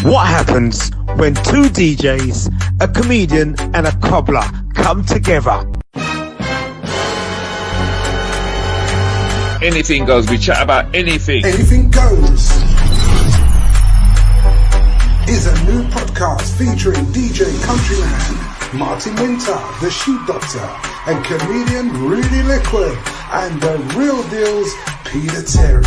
What happens when two DJs, a comedian and a cobbler come together? Anything goes. We chat about anything. Anything Goes is a new podcast featuring DJ Countryman, Martin Wynter, the Sheep Doctor, and comedian Rudi Lickwood, and the real deal's Peter Terry.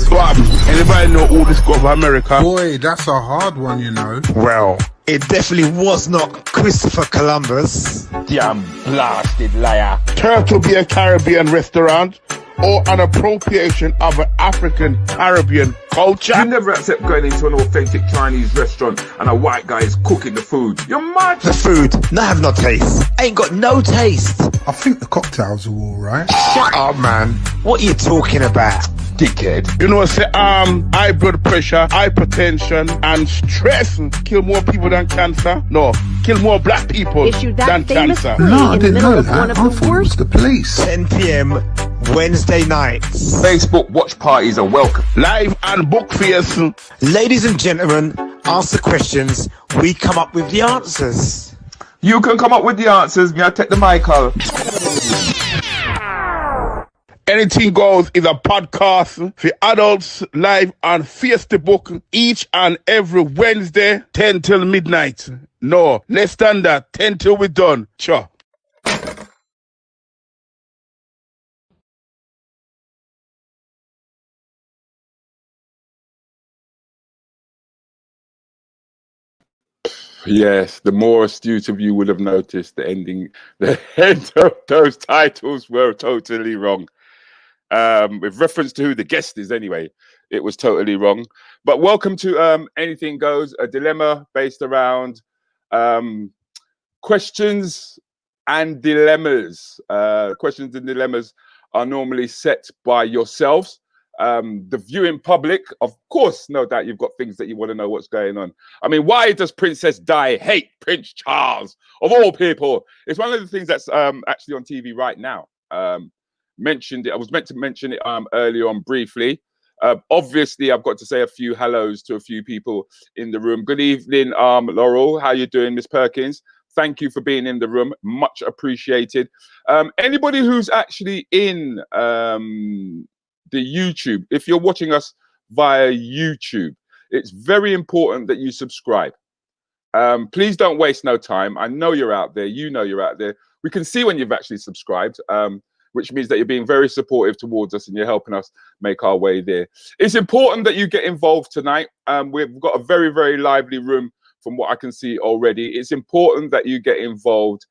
What happened? Anybody know who discovered America? Boy, that's a hard one, you know. Well, it definitely was not Christopher Columbus. Damn blasted liar. Turtle be a Caribbean restaurant or an appropriation of an African Caribbean culture? You never accept going into an authentic Chinese restaurant and a white guy is cooking the food. You're mad. The food, no have no taste. Ain't got no taste. I think the cocktails are all right. Shut up, man. What are you talking about? Dickhead. You know, say high blood pressure, hypertension, and stress kill more people than cancer. No, kill more black people Issued that than famous cancer. plea No, I in the didn't middle know of that. one of I the thought it was worst the police. 10 p.m. Wednesday nights. Facebook watch parties are welcome. Live and book fairs. Ladies and gentlemen, ask the questions. We come up with the answers. You can come up with the answers. Me, I take the mic out. Anything Goes is a podcast for adults live on Facebook each and every Wednesday, 10 till midnight. No, less than that, 10 till we're done. Sure. Yes, the more astute of you would have noticed the end of those titles were totally wrong. With reference to who the guest is anyway, it was totally wrong. But welcome to Anything Goes, a dilemma based around questions and dilemmas. Questions and dilemmas are normally set by yourselves. The viewing public, of course, no doubt you've got things that you want to know what's going on. I mean, why does Princess Di hate Prince Charles, of all people? It's one of the things that's actually on TV right now. Mentioned it. I was meant to mention it earlier on briefly. Obviously, I've got to say a few hellos to a few people in the room. Good evening, Laurel. How you doing, Miss Perkins? Thank you for being in the room. Much appreciated. Anybody who's actually in the YouTube, if you're watching us via YouTube, it's very important that you subscribe. Please don't waste no time. I know you're out there. You know you're out there. We can see when you've actually subscribed, which means that you're being very supportive towards us and you're helping us make our way there. It's important that you get involved tonight. We've got a very, very lively room from what I can see already. It's important that you get involved.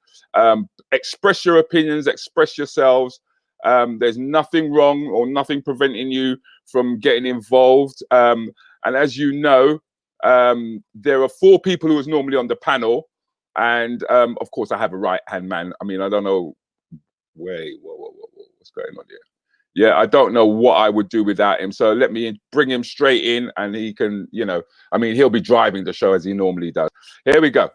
Express your opinions, express yourselves. There's nothing wrong or nothing preventing you from getting involved. And as you know, there are 4 people who is normally on the panel. And of course, I have a right-hand man. I mean, I don't know. Wait, what's going on here? Yeah, I don't know what I would do without him. So let me bring him straight in and he can, you know, I mean, he'll be driving the show as he normally does. Here we go.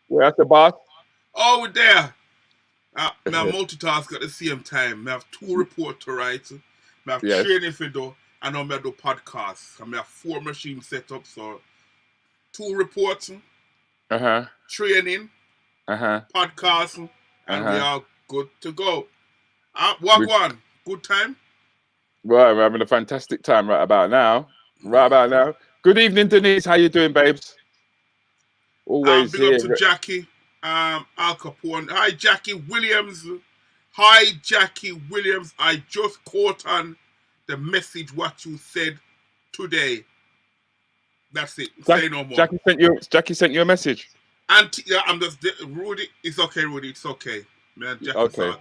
Where's the boss? Oh, we're there. I multitask at the same time. I have 2 reports to write. I have training for do, and now I do podcasts. I have 4 machines set up, so 2 reports, training, podcasting, and we are good to go. Wagwan, good time? Right, we're having a fantastic time right about now. Good evening, Denise. How you doing, babes? Always big here. up to Jackie, Al Capone. Hi, Jackie Williams. Hi, Jackie Williams. I just caught on the message what you said today. That's it. Say no more. Jackie sent you a message. I'm just Rudi. It's okay, Rudi. It's okay, man. Jackie Okay.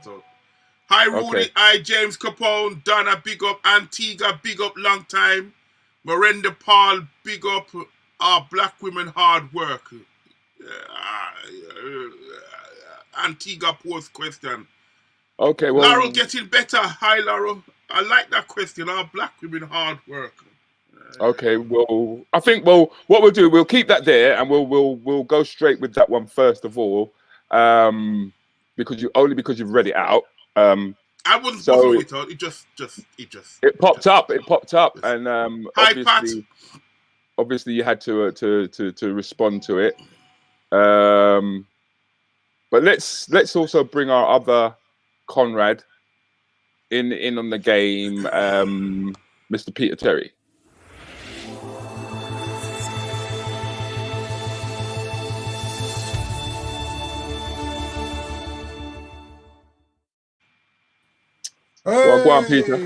Hi, Rudi. Okay. Hi, James Capone. Donna, big up. Antigua, big up. Long time. Miranda Paul, big up. Black women hard work. Antigua post question. Okay, well, Laurel getting better. Hi, Laurel. I like that question. Are black women hard work? Okay, well, I think what we'll do, we'll keep that there, and we'll go straight with that one first of all. because you've read it out. I wasn't read it out. It just popped up. It popped up, Just, and hi, Pat. obviously you had to respond to it. But let's also bring our other Conrad in on the game, Mr. Peter Terry. Hey, go on, Peter.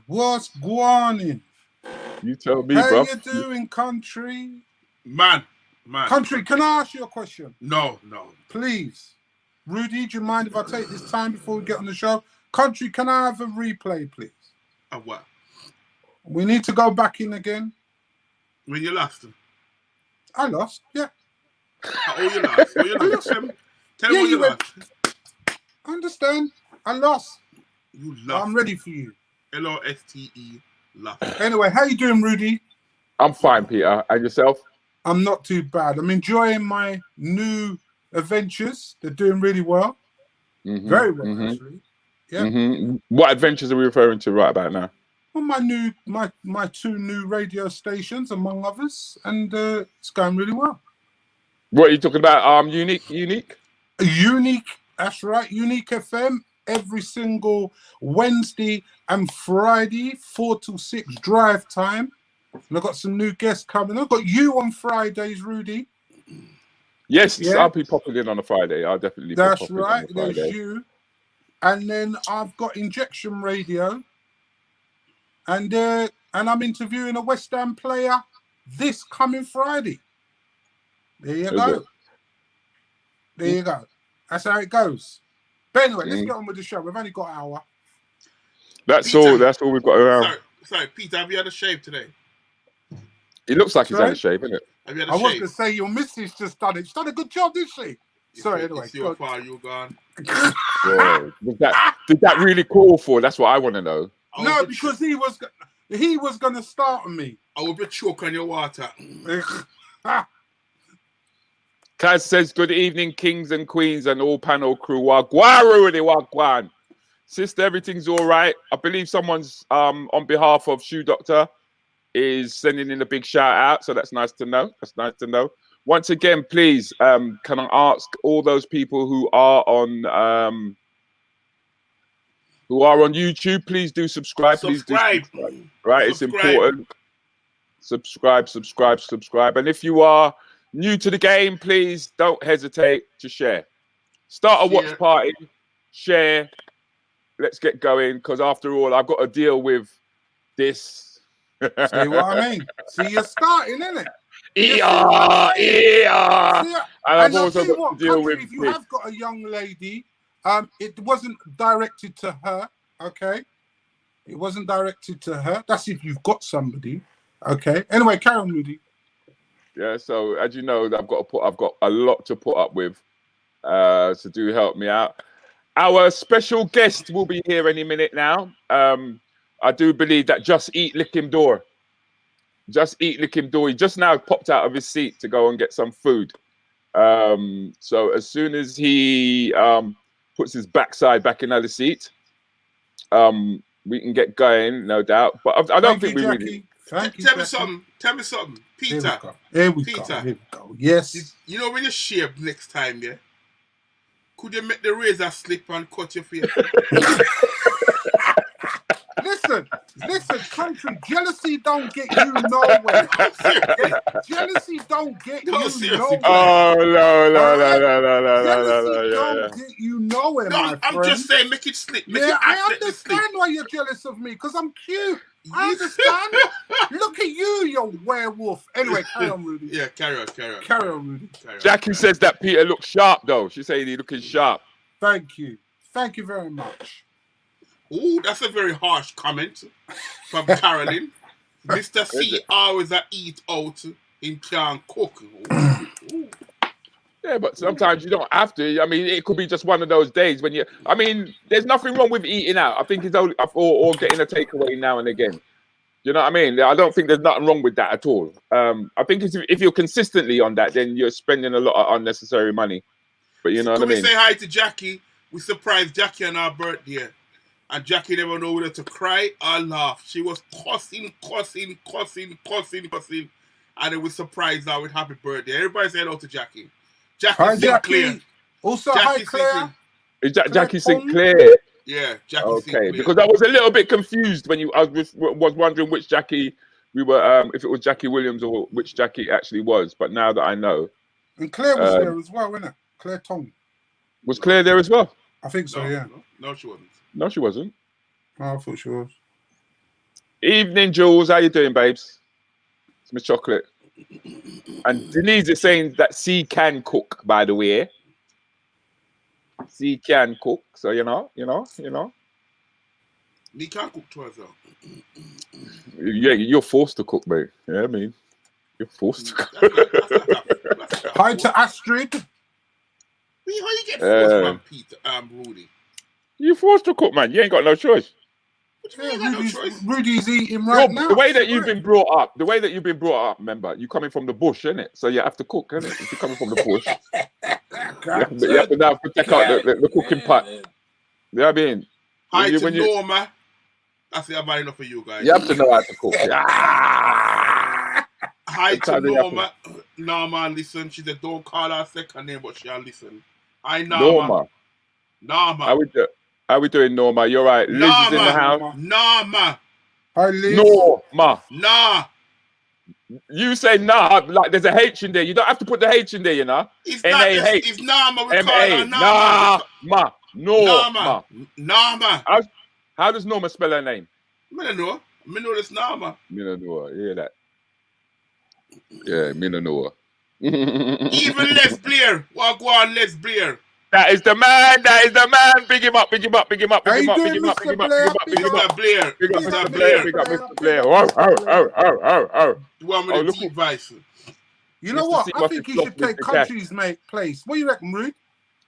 What's going on? You tell me, How bro. you doing, country? Man. Country, can I ask you a question? No. Please. Rudi, do you mind if I take this time before we get on the show? Country, can I have a replay, please? Of what? We need to go back in again. When you lost them? I lost, yeah. You lost. Oh, you lost. Tell me when you lost. Understand? I lost. You lost. I'm ready for you. LOSTE lost. Anyway, how you doing, Rudi? I'm fine, Peter. And yourself? I'm not too bad. I'm enjoying my new adventures. They're doing really well. Very well, actually. Yeah. What adventures are we referring to right about now? Well, my two new radio stations, among others, and it's going really well. What are you talking about? Unique. Unique. That's right. Unique FM every single Wednesday and Friday, 4 till 6 drive time. And I've got some new guests coming. I've got you on Fridays, Rudi. Yes, yeah. I'll be popping in on a Friday. I'll definitely. That's right. There's you, and then I've got Injection Radio, and I'm interviewing a West Ham player this coming Friday. There you go. There you go. That's how it goes. But anyway, let's get on with the show. We've only got an hour. That's Peter, all. That's all we've got around. Sorry, Peter. Have you had a shave today? It looks like he's had a shave, isn't it? Have you had a I shave? was going to say your missus just done it. She's done a good job, didn't she? Sorry, anyway. See how far you're gone. Whoa. Did that really call for? That's what I want to know. No, because he was going to start on me. I will be choke on your water. Kaz says, good evening, kings and queens and all panel crew. Wagwan, Rudi, wagwan. Sister, everything's all right. I believe someone's, on behalf of Shoe Doctor, is sending in a big shout out. So that's nice to know. Once again, please, can I ask all those people who are on YouTube, please do subscribe. Please do subscribe. Right, it's important. Subscribe. And if you are new to the game, please don't hesitate to share. Start a watch party, share. Let's get going, because after all, I've got to deal with this. See what I mean? See, you're starting, isn't it? And I've also got to deal with if you have got a young lady, it wasn't directed to her, okay? It wasn't directed to her. That's if you've got somebody, okay? Anyway, carry on, Rudi. Yeah, so as you know, I've got a lot to put up with. So do help me out. Our special guest will be here any minute now. I do believe that Just Eat Lick Him Door. He just now popped out of his seat to go and get some food. So as soon as he puts his backside back in the seat, we can get going, no doubt. But I don't think we really. Tell me something, Peter. Here we go. Yes. You know when you shave next time, yeah? Could you make the razor slip and cut your face? Listen, country, jealousy don't get you nowhere. Jealousy don't get you nowhere. Oh, no. Jealousy don't get you nowhere, my friend. I'm just saying, make it slip. I understand why you're jealous of me, because I'm cute. I understand. Look at you werewolf. Anyway, carry on, Rudi. Yeah, carry on. Carry on, Rudi. Jackie says that Peter looks sharp, though. She's saying he's looking sharp. Thank you very much. Oh, that's a very harsh comment from Carolyn. Mr. C always eat out in can cook. Ooh. Yeah, but sometimes you don't have to. I mean, it could be just one of those days when there's nothing wrong with eating out. I think it's only or getting a takeaway now and again. You know what I mean? I don't think there's nothing wrong with that at all. I think if you're consistently on that, then you're spending a lot of unnecessary money. But you know what I mean? Can we say hi to Jackie? We surprised Jackie on our birthday. And Jackie never know whether to cry or laugh. She was cussing. And then we surprised her with happy birthday. Everybody say hello to Jackie. Hi, Sinclair. Jackie. Also, Jackie hi, Claire. Is Jackie Claire Sinclair? Yeah, Jackie Okay, Sinclair. because I was a little bit confused when I was wondering which Jackie we were, if it was Jackie Williams or which Jackie it actually was. But now that I know. And Claire was there as well, wasn't it? Claire Tong. Was Claire there as well? I think so, yeah. No, she wasn't. No, she wasn't. Oh, I thought she was. Evening, Jules. How you doing, babes? It's Miss Chocolate. And Denise is saying that C can cook, by the way. C can cook. So, you know. He can't cook twice, though. Yeah, you're forced to cook, mate. Yeah, I mean, you're forced to cook. Hi to Astrid. How you get forced, man, Peter, Rudi? You're forced to cook, man. You ain't got no choice. Rudi's eating right now. The way that you've been brought up, remember, you're coming from the bush, innit? So you have to cook, innit? If you're coming from the bush, you have to now take out the cooking pot. You know what I mean? Hi to Norma. I say I've had enough of you guys. You have to know how to cook. Hi to Norma. Norma, listen. She said, don't call her second name, but she'll listen. Hi, Norma. How we doing, Norma? You're right. Liz is in the house. Norma. Hi, Liz. Norma. Nah. You say nah, like there's a H in there. You don't have to put the H in there, you know. It's N-A-H. It's Norma. We call her Norma. Norma. How does Norma spell her name? I don't know. I know it's Norma. Me no know. You hear that? Yeah, me no know. Even Les Blair. What go on, Les Blair? That is the man. Big him up. How you doing, Mr. Blair? Big up Blair. Big up Mr. Blair. The one with the deep voice. You know what? I think he should take Country's place. What do you reckon, Rude?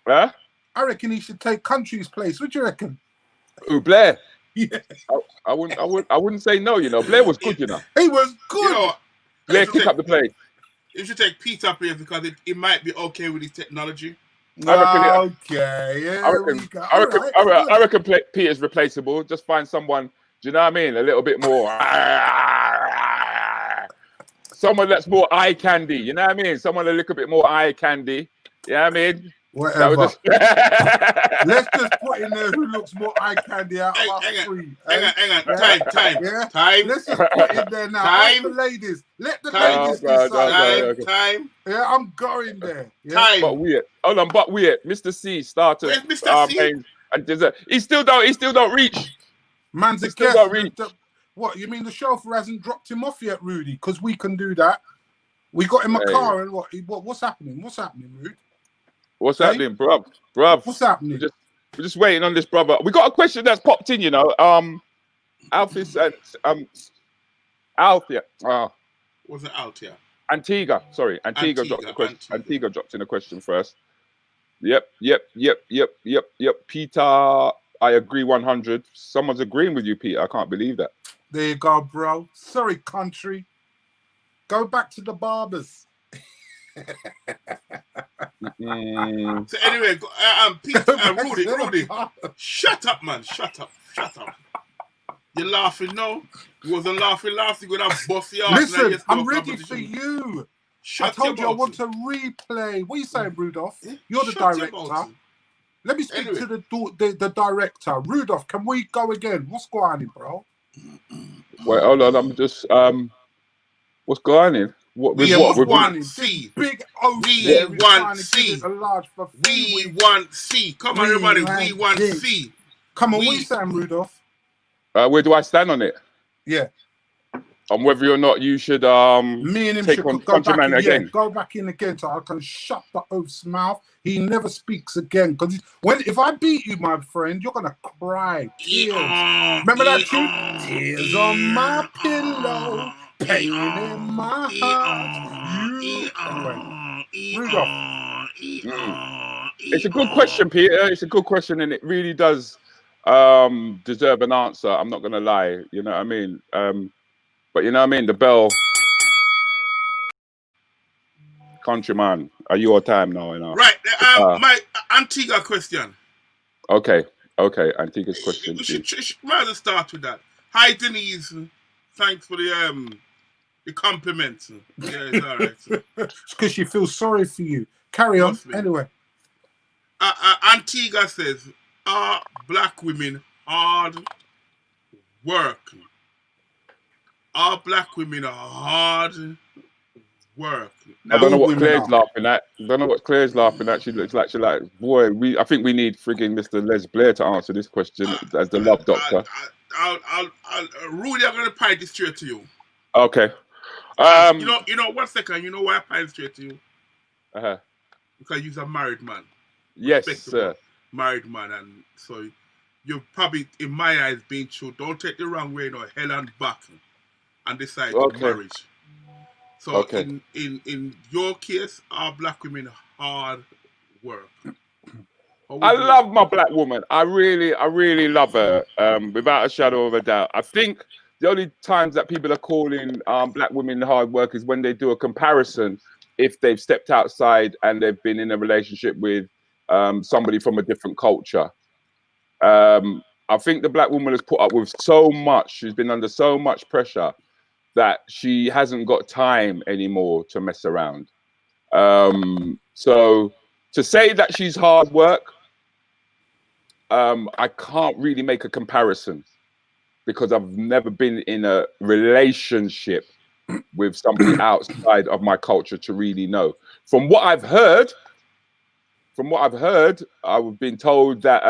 Huh? I reckon he should take Country's place. What do you reckon? Who, Blair? Yeah. I wouldn't say no, you know. Blair was good, you know. He was good. You know, Blair kick up the play. You should take Peter Blair because it might be okay with his technology. I reckon Peter's replaceable. Just find someone, do you know what I mean? A little bit more. Someone that's more eye candy. You know what I mean? Someone a little bit more eye candy. You know what I mean? Whatever. Let's just put in there who looks more eye candy out of our three. Hang on. Yeah? Time. Let's just put it there now. Time. The ladies. Let the ladies decide. Time. Yeah, I'm going there. Yeah? Time. But weird. Hold on, but weird. Mr. C started. Where's Mr. C? And he still don't reach. Man's a guest. What, you mean the chauffeur hasn't dropped him off yet, Rudy? Because we can do that. We got him a car and what's happening? What's happening, Rudy? What's happening, bruv? What's happening? We're just waiting on this, brother. We got a question that's popped in, you know. Alfie said, Althea. Was it Althea? Antigua. Sorry, Antigua dropped the question. Antigua dropped in a question first. Yep. Peter, I agree 100. Someone's agreeing with you, Peter. I can't believe that. There you go, bro. Sorry, country. Go back to the barbers. So anyway, Peter, Rudi, shut up, man. Shut up. You're laughing now. You wasn't laughing last. You're gonna bust your ass. Listen, I'm ready for you. I told you I want to replay. What are you saying, Rudolph? You're the director. Let me speak to the director. Rudolph, can we go again? What's going on, bro? Wait, hold on. I'm just what's going on? What with what? With want C. Big O. We want C. We want C. Come on, everybody. We want C. Come on, what are you saying, Rudolph? Where do I stand on it? Yeah. On whether or not you should me and him take should on go back in, again. Go back in again so I can shut the oaf's mouth. He never speaks again. Because if I beat you, my friend, you're gonna cry. Tears. Remember that tune? Tears on my pillow, pain in my heart. Anyway, Rudolph. It's a good question, Peter. It's a good question, and it really does deserve an answer. I'm not gonna lie. You know what I mean? But you know what I mean? The bell, countryman. Are you on time now? Right. My Antigua question. Okay. Antigua's question. We should rather start with that. Hi, Denise. Thanks for the compliments. Yeah, it's all right. It's because she feels sorry for you. Carry on. Anyway. Antigua says, are black women hard work? Are black women hard work? I don't know what Claire's laughing at. She looks like boy. I think we need frigging Mr. Les Blair to answer this question as the love doctor. Rudi, I'm gonna pie this straight to you. Okay. You know. 1 second. You know why I pie it straight to you? Because you're a married man. Yes, sir. Married man, and so you've probably, in my eyes, been through. Don't take the wrong way, hell and back, and decide to marriage. So in your case, are black women hard work? I love my black woman. I really love her. Without a shadow of a doubt. I think the only times that people are calling black women hard work is when they do a comparison if they've stepped outside and they've been in a relationship with somebody from a different culture. I think the black woman has put up with so much. She's been under so much pressure that she hasn't got time anymore to mess around. So to say that she's hard work, I can't really make a comparison because I've never been in a relationship with somebody outside of my culture to really know. From what I've heard, I've been told that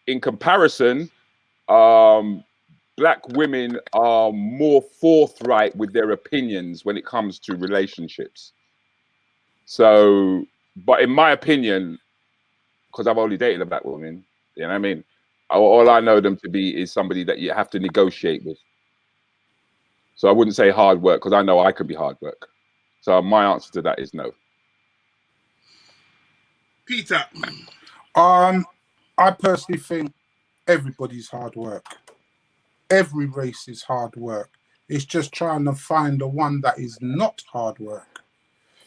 in comparison, black women are more forthright with their opinions when it comes to relationships. So, but in my opinion, because I've only dated a black woman, you know what I mean? All I know them to be is somebody that you have to negotiate with. So I wouldn't say hard work because I know I could be hard work. So my answer to that is no. Peter. I personally think everybody's hard work. Every race is hard work. It's just trying to find the one that is not hard work.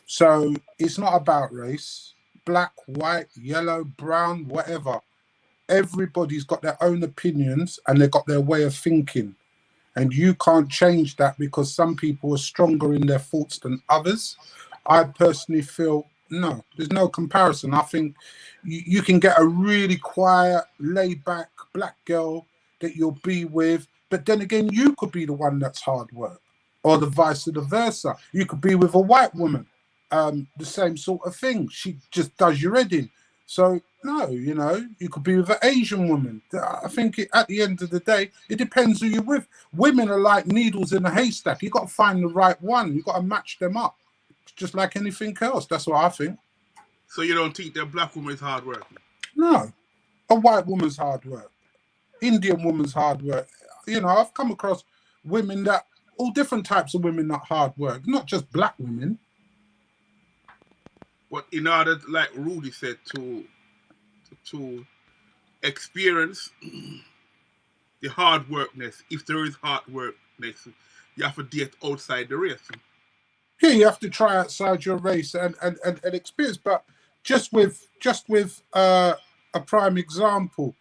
So it's not about race, black, white, yellow, brown, whatever. Everybody's got their own opinions and they've got their way of thinking. And you can't change that because some people are stronger in their thoughts than others. I personally feel, no, there's no comparison. I think you can get a really quiet, laid-back black girl that you'll be with, but then again, you could be the one that's hard work, or the vice versa. You could be with a white woman, the same sort of thing. She just does your head in. So, no, you could be with an Asian woman. I think at the end of the day, it depends who you're with. Women are like needles in a haystack. You've got to find the right one. You've got to match them up, just like anything else. That's what I think. So you don't think that black woman is hard work? No. A white woman's hard work. Indian woman's hard work. I've come across women that, all different types of women that hard work, not just black women. But in order, like Rudi said, to experience the hard workness, if there is hard workness, you have to date outside the race. Yeah, you have to try outside your race and experience. But just with a prime example,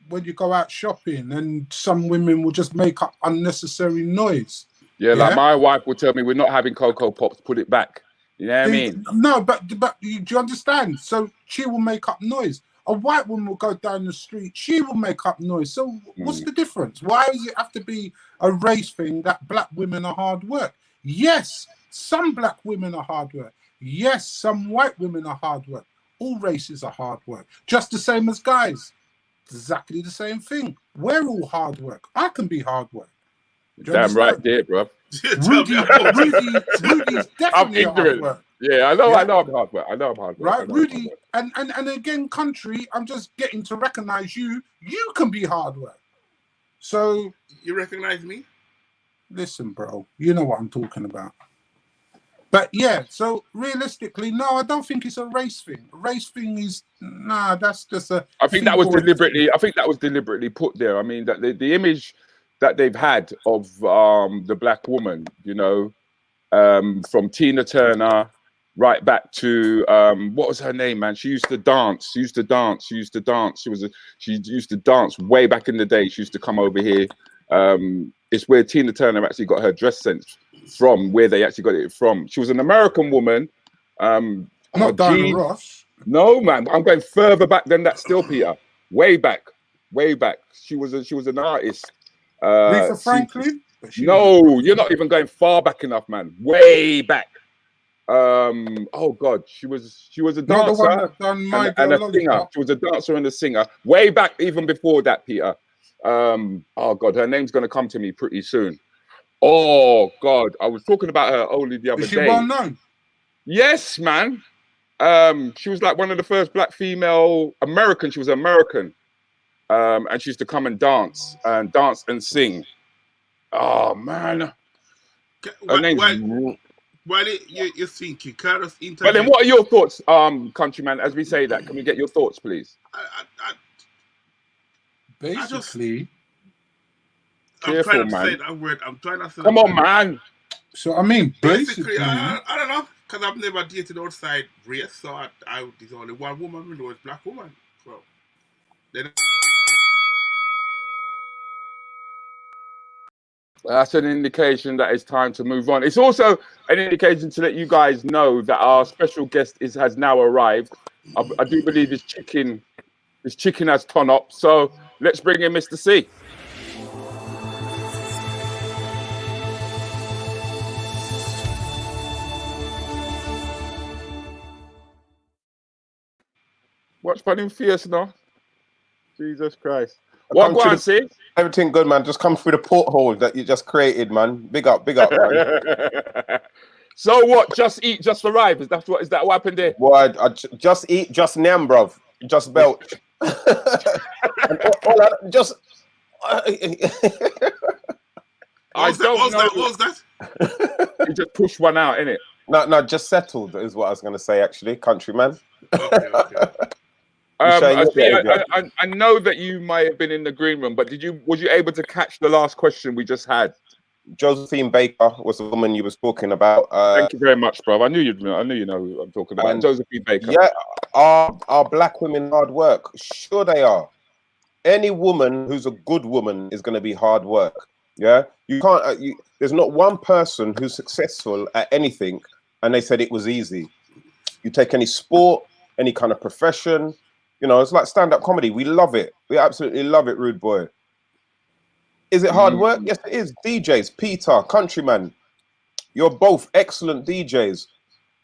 when you go out shopping and some women will just make up unnecessary noise. Yeah, like my wife will tell me, we're not having Cocoa Pops, put it back. You know what I mean? No, but do you understand? So she will make up noise. A white woman will go down the street, she will make up noise. So what's the difference? Why does it have to be a race thing that black women are hard work? Yes, some black women are hard work. Yes, some white women are hard work. All races are hard work. Just the same as guys. Exactly the same thing. We're all hard work. I can be hard work. Damn right there, bro. Rudi's definitely hard work. Yeah, I know I'm hard work. I'm hard work. Right, Rudi, and again, country, I'm just getting to recognize you. You can be hard work. So you recognize me? Listen, bro, you know what I'm talking about. But yeah, so realistically, no, I don't think it's a race thing. A race thing is that's just a. I think that was deliberately put there. I mean, that the image that they've had of the black woman, from Tina Turner, right back to what was her name, man? She used to dance. She used to dance. She used to dance way back in the day. She used to come over here. It's where Tina Turner actually got her dress sense from, where they actually got it from. She was an American woman. Not Diana Ross. No, man. I'm going further back than that still, Peter. Way back. She was an artist. Lisa Franklin? No, you're not even going far back enough, man. Way back. Oh God, she was a dancer. Not the one that done and a singer. She was a dancer and a singer. Way back, even before that, Peter. Oh God, her name's gonna come to me pretty soon. Oh God, I was talking about her only the other day. Is she well known? Yes, man. She was like one of the first black female American. She was American. And she used to come and dance and sing. Oh man. While you think you can't just interview. But then what are your thoughts, countryman, as we say that? Can we get your thoughts, please? Basically, I'm trying to say that word. I'm trying to say. Come on, man. So I mean, basically, I don't know, because I've never dated outside race, so there's only one woman we know is black woman. So then. That's an indication that it's time to move on. It's also an indication to let you guys know that our special guest has now arrived. I do believe his chicken has turned up. So let's bring in Mr. C. What's funny fierce now? Jesus Christ. What go on, see? Everything good, man. Just come through the porthole that you just created, man. Big up, man. So what? Just eat, just arrive. Is that what happened there? Boy, I just eat, just nam, bruv. Just belch. Just. What was that? You just push one out, innit? No, just settled is what I was going to say, actually, countryman. Okay. I know that you might have been in the green room, but was you able to catch the last question we just had? Josephine Baker was the woman you was talking about. Thank you very much, bro. I knew you know who I'm talking about. Josephine Baker. Yeah, are black women hard work? Sure they are. Any woman who's a good woman is going to be hard work. Yeah, you can't. There's not one person who's successful at anything, and they said it was easy. You take any sport, any kind of profession. You know, it's like stand-up comedy. We love it. We absolutely love it, Rude Boy. Is it hard work? Yes, it is. DJs, Peter, Countryman, you're both excellent DJs.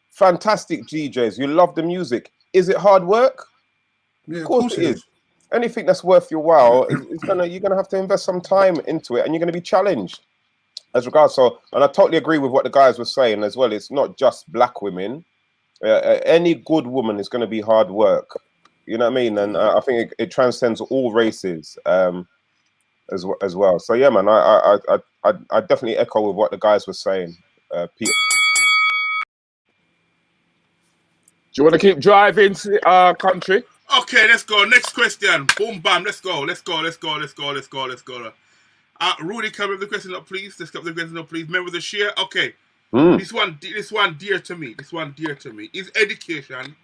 Fantastic DJs. You love the music. Is it hard work? Yeah, of course it is. Anything that's worth your while, you're gonna have to invest some time into it, and you're gonna be challenged. As regards, and I totally agree with what the guys were saying as well. It's not just black women. Any good woman is going to be hard work. You know what I mean? And I think it transcends all races as well. So yeah, man, I definitely echo with what the guys were saying. Peter. Do you want to keep driving, country? Okay, let's go. Next question. Boom, bam. Let's go. Rudi, can we have the question up, please? Let's get the question up, please. Remember the share. Okay. This one dear to me. Is education,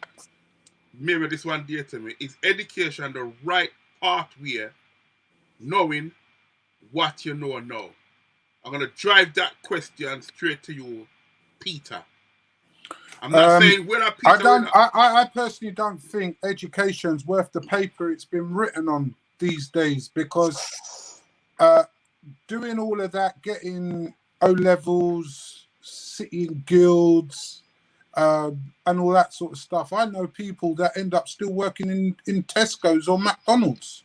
mirror this one dear to me, is education the right pathway, knowing what you know now? I'm going to drive that question straight to you, Peter. I'm not saying whether Peter... I personally don't think education's worth the paper it's been written on these days, because doing all of that, getting O-levels, sitting guilds, and all that sort of stuff. I know people that end up still working in Tesco's or McDonald's.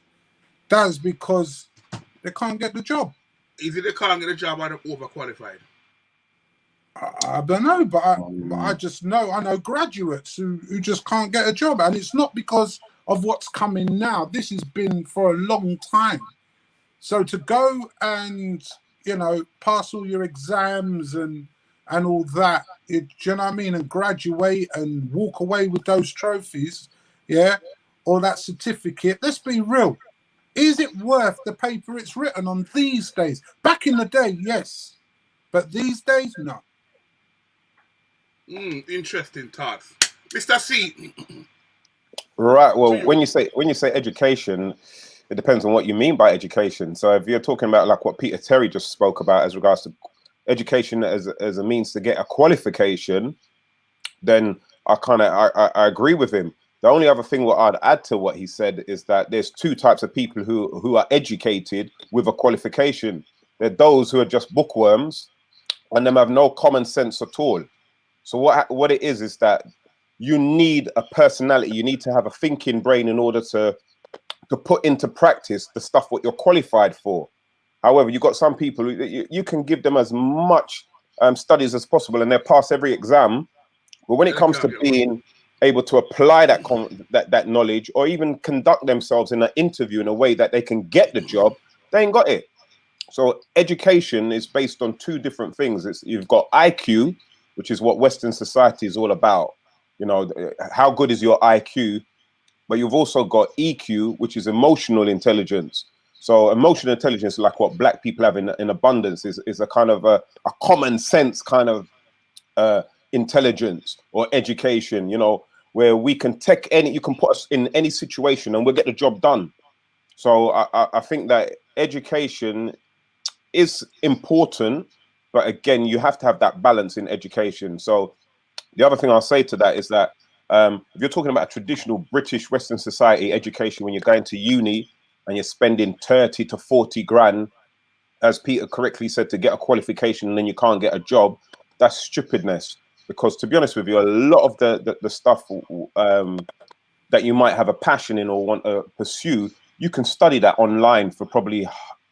That's because they can't get the job. Is it they can't get the job or they're overqualified? I don't know, but I just know. I know graduates who just can't get a job, and it's not because of what's coming now. This has been for a long time. So to go and, you know, pass all your exams and all that, do you know what I mean, and graduate and walk away with those trophies, yeah, or that certificate, let's be real. Is it worth the paper it's written on these days? Back in the day, yes. But these days, no. Interesting thoughts, Mr. C. Right. Well, when you say education, it depends on what you mean by education. So if you're talking about like what Peter Terry just spoke about as regards to education as a means to get a qualification, then I agree with him. The only other thing what I'd add to what he said is that there's two types of people who are educated with a qualification. They're those who are just bookworms and them have no common sense at all. So what it is that you need a personality. You need to have a thinking brain in order to put into practice the stuff what you're qualified for. However, you've got some people you can give them as much studies as possible and they'll pass every exam. But when it comes to being able to apply that knowledge or even conduct themselves in an interview in a way that they can get the job, they ain't got it. So education is based on two different things. You've got IQ, which is what Western society is all about. You know, how good is your IQ? But you've also got EQ, which is emotional intelligence. So emotional intelligence, like what black people have in abundance, is a kind of a common sense kind of intelligence or education, you know, where we can take you can put us in any situation and we'll get the job done. So I think that education is important, but again, you have to have that balance in education. So the other thing I'll say to that is that if you're talking about a traditional British Western society education, when you're going to uni and you're spending 30 to 40 grand, as Peter correctly said, to get a qualification and then you can't get a job, that's stupidness. Because to be honest with you, a lot of the stuff that you might have a passion in or want to pursue, you can study that online for probably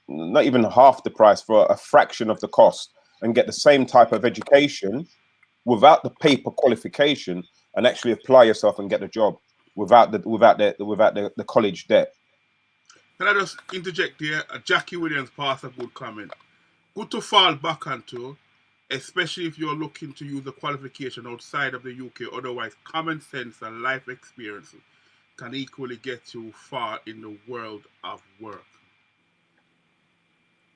not even half the price, for a fraction of the cost, and get the same type of education without the paper qualification and actually apply yourself and get a job without the college debt. Can I just interject here? Jackie Williams passed a good comment. Good to fall back onto, especially if you're looking to use a qualification outside of the UK. Otherwise, common sense and life experience can equally get you far in the world of work.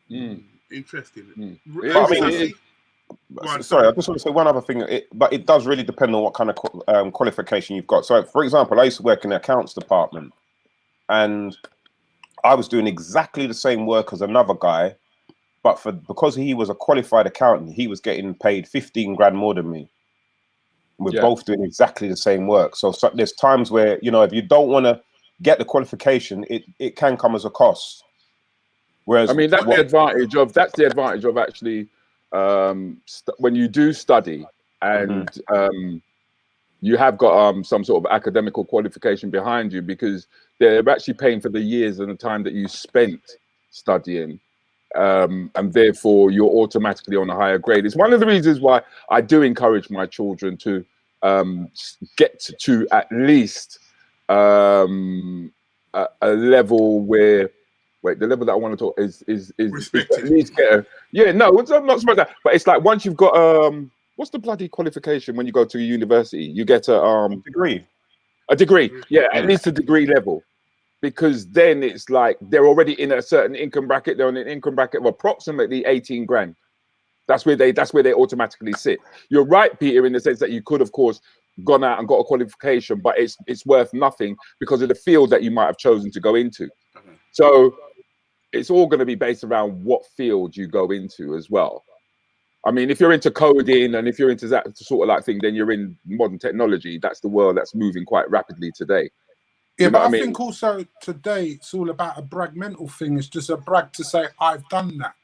Interesting. Sorry, I just want to say one other thing. But it does really depend on what kind of qualification you've got. So, for example, I used to work in the accounts department, and I was doing exactly the same work as another guy, but because he was a qualified accountant, he was getting paid 15 grand more than me. We're both doing exactly the same work. So there's times where, you know, if you don't want to get the qualification, it can come as a cost. Whereas, I mean, that's the advantage of actually when you do study and you have got some sort of academical qualification behind you, because they're actually paying for the years and the time that you spent studying, and therefore you're automatically on a higher grade. It's one of the reasons why I do encourage my children to get to at least a level where, the level that I want to talk is at least get I'm not supposed that, but it's like once you've got what's the bloody qualification when you go to a university? You get a degree. A degree, at least a degree level, because then it's like they're already in a certain income bracket. They're on an income bracket of approximately 18 grand. That's where they automatically sit. You're right, Peter, in the sense that you could, of course, gone out and got a qualification, but it's worth nothing because of the field that you might have chosen to go into. So it's all going to be based around what field you go into as well. I mean, if you're into coding and if you're into that sort of like thing, then you're in modern technology. That's the world that's moving quite rapidly today. Yeah, but I think also today it's all about a brag-mental thing. It's just a brag to say, I've done that.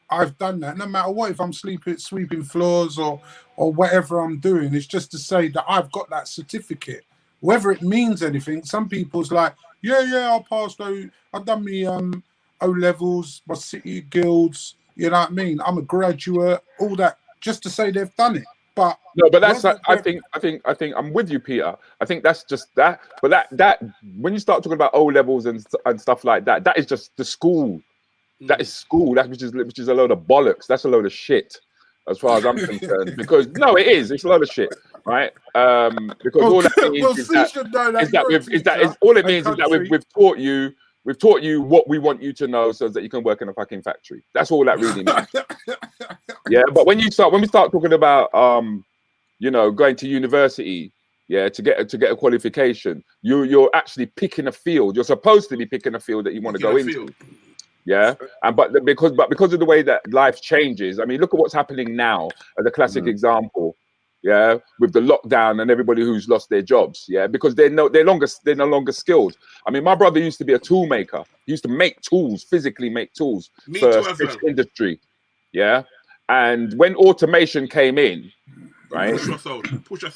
I've done that. No matter what, if I'm sweeping floors or whatever I'm doing, it's just to say that I've got that certificate. Whether it means anything, some people's like, I passed I've done me O-levels, my city guilds, you know what I mean? I'm a graduate, all that, just to say they've done it. But no, but that's I think I'm with you, Peter. I think that's just that. But that when you start talking about O-levels and stuff like that, that is just the school. That is school. That which is a load of bollocks. That's a load of shit, as far as I'm concerned. Because no, it is. It's a load of shit, right? Because all that means is that we've taught you. We've taught you what we want you to know so that you can work in a fucking factory. That's all that really means. Yeah, but when we start talking about you know, going to university, yeah, to get a qualification. You're actually picking a field. You're supposed to be picking a field that you want to go into. Yeah, and but because of the way that life changes, I mean, look at what's happening now as a classic example. Yeah, with the lockdown and everybody who's lost their jobs. Yeah, because they're no longer skilled. I mean, my brother used to be a tool maker. He used to make tools, physically make tools for this industry. Yeah, and when automation came in, right,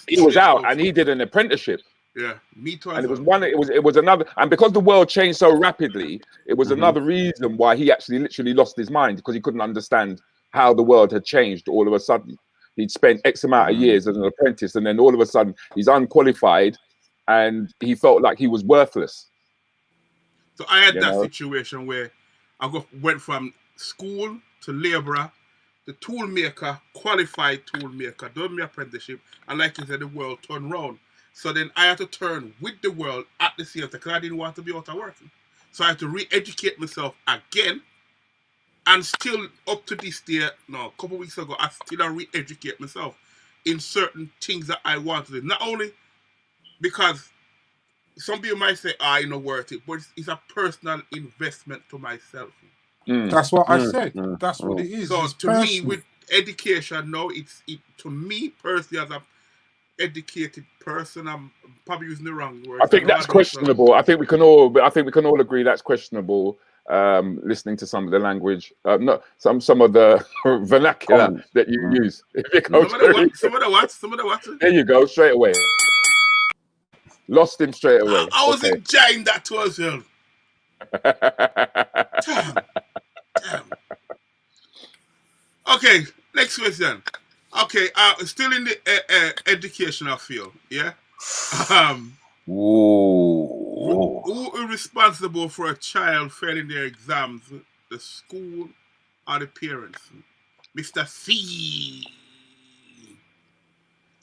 he was out and he did an apprenticeship. Yeah, me too. And it was another, and because the world changed so rapidly, it was another reason why he actually literally lost his mind, because he couldn't understand how the world had changed all of a sudden. He'd spent X amount of years as an apprentice, and then all of a sudden he's unqualified, and he felt like he was worthless. So I had that situation where I went from school to labourer, the tool maker, qualified tool maker, done my apprenticeship, and like you said, the world turned round. So then I had to turn with the world at the same time, because I didn't want to be out of work. So I had to re-educate myself again. And still up to this day, a couple of weeks ago, I still re-educate myself in certain things that I want to do. Not only because some people might say, you know, worth it, but it's a personal investment to myself. That's what I said. That's what it is. So it's to me, with education now, to me personally, as a educated person, I'm probably using the wrong word. I think that's questionable. I think we can all agree that's questionable. Listening to some of the language, not some of the vernacular that you use. Some of the what? There you go, straight away. Lost him straight away. I was enjoying that too as well. Damn. Okay, next question. Okay, still in the educational field, yeah? Who is responsible for a child failing their exams? The school or the parents? Mr. C.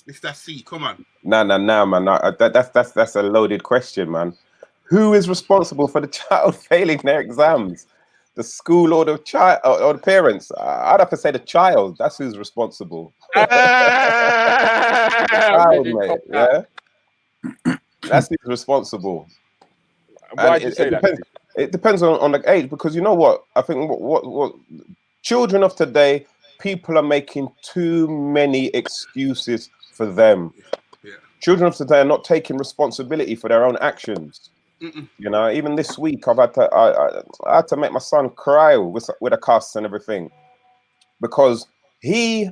Mr. C, come on. No, man. That's a loaded question, man. Who is responsible for the child failing their exams? The school or the child or the parents? I'd have to say the child. That's who's responsible. Child, mate. Yeah, that's who's responsible. Why do you say that? It depends on the age, because you know what? I think what children of today, people are making too many excuses for them. Yeah. Children of today are not taking responsibility for their own actions. You know, even this week I had to make my son cry with a cuss and everything, because he's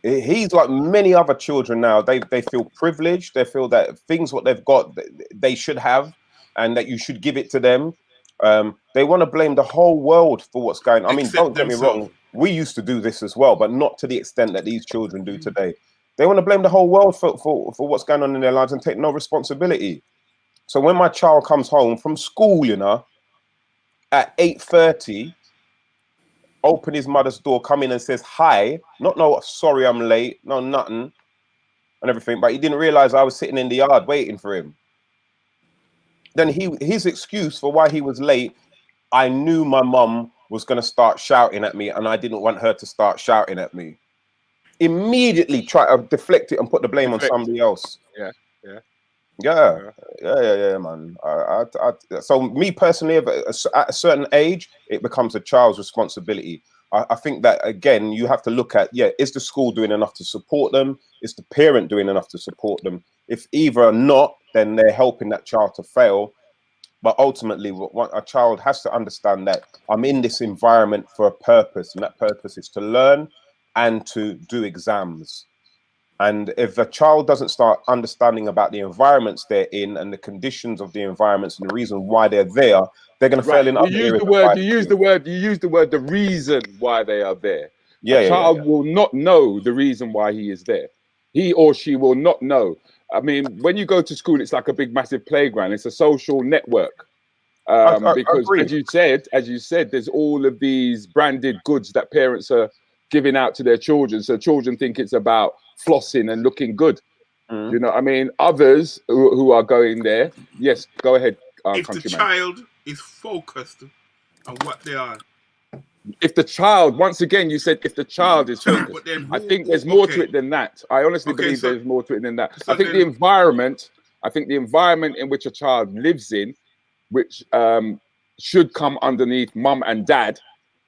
like many other children now. They feel privileged. They feel that things what they've got they should have, and that you should give it to them. They want to blame the whole world for what's going on. I mean, don't get me wrong, we used to do this as well, but not to the extent that these children do today. They want to blame the whole world for what's going on in their lives and take no responsibility. So when my child comes home from school, you know, at 8:30, open his mother's door, come in and says hi, no, sorry, I'm late, no, nothing, and everything, but he didn't realize I was sitting in the yard waiting for him. Then his excuse for why he was late, I knew my mum was going to start shouting at me and I didn't want her to start shouting at me. Immediately try to deflect it and put the blame on somebody else. Yeah, man. So me personally, at a certain age, it becomes a child's responsibility. I think that, again, you have to look at, is the school doing enough to support them? Is the parent doing enough to support them? If either are not, then they're helping that child to fail. But ultimately, what a child has to understand that I'm in this environment for a purpose, and that purpose is to learn and to do exams. And if a child doesn't start understanding about the environments they're in and the conditions of the environments and the reason why they're there, they're going to fail in other areas. You use the word, the reason why they are there. A child will not know the reason why he is there. He or she will not know. I mean, when you go to school, it's like a big, massive playground. It's a social network. Because as you said, there's all of these branded goods that parents are giving out to their children. So children think it's about flossing and looking good. You know what I mean? Others who are going there, yes, go ahead, if the child is focused on what they are if the child, once again, you said if the child is focused. But then I think there's more to it than that. I honestly believe there's more to it than that. I think the environment in which a child lives in, which should come underneath mum and dad,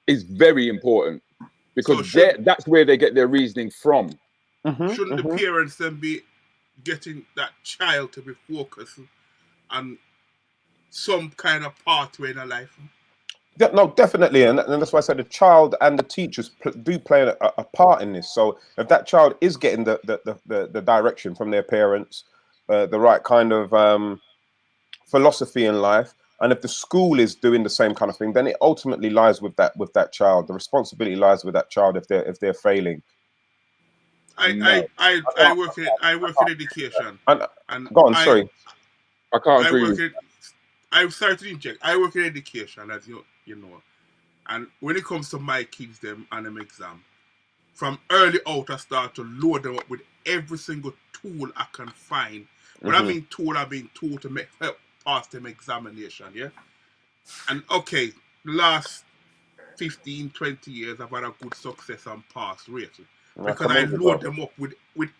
is very important, because that's where they get their reasoning from. Shouldn't the parents then be getting that child to be focused on some kind of pathway in their life? No, definitely, and that's why I said the child and the teachers do play a part in this. So if that child is getting the direction from their parents, the right kind of philosophy in life, and if the school is doing the same kind of thing, then it ultimately lies with that child. The responsibility lies with that child if they're failing. I work in education. And go on, sorry. I can't agree with you. I'm sorry to inject. I work in education, as you know. And when it comes to my kids, them and them exam, from early out, I start to load them up with every single tool I can find. When I mean tool, I mean tool to help pass them examination, yeah? And okay, the last 15, 20 years, I've had a good success and pass rate. Because I load them up with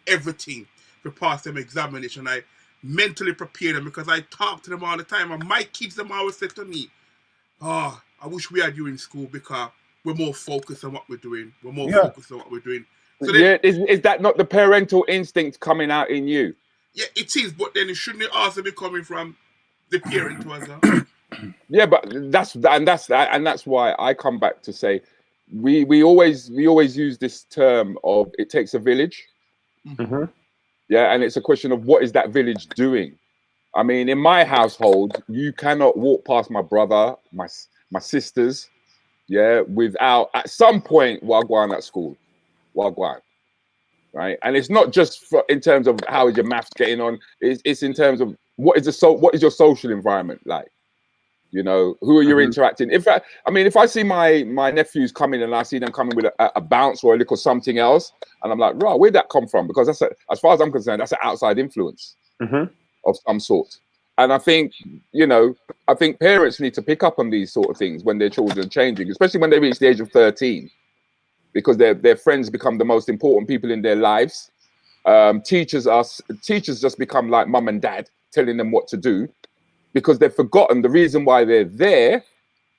everything to pass them examination. I mentally prepare them, because I talk to them all the time, and my kids them always say to me, "Oh, I wish we had you in school, because we're more focused on what we're doing. We're more focused on what we're doing." So then, is that not the parental instinct coming out in you? Yeah, it is, but then it shouldn't also be coming from the parent as well. Yeah, but that's why I come back to say we always use this term of it takes a village. Yeah, and it's a question of what is that village doing. I mean, in my household, you cannot walk past my brother, my sisters, without at some point wagwan at school, wagwan, right? And it's not just in terms of how is your maths getting on. It's in terms of what is your social environment like. You know, who are you interacting? If I see my nephews coming and I see them coming with a bounce or a little something else, and I'm like, right, where'd that come from? Because as far as I'm concerned, that's an outside influence of some sort. And I think parents need to pick up on these sort of things when their children are changing, especially when they reach the age of 13, because their friends become the most important people in their lives. Teachers just become like mum and dad, telling them what to do, because they've forgotten the reason why they're there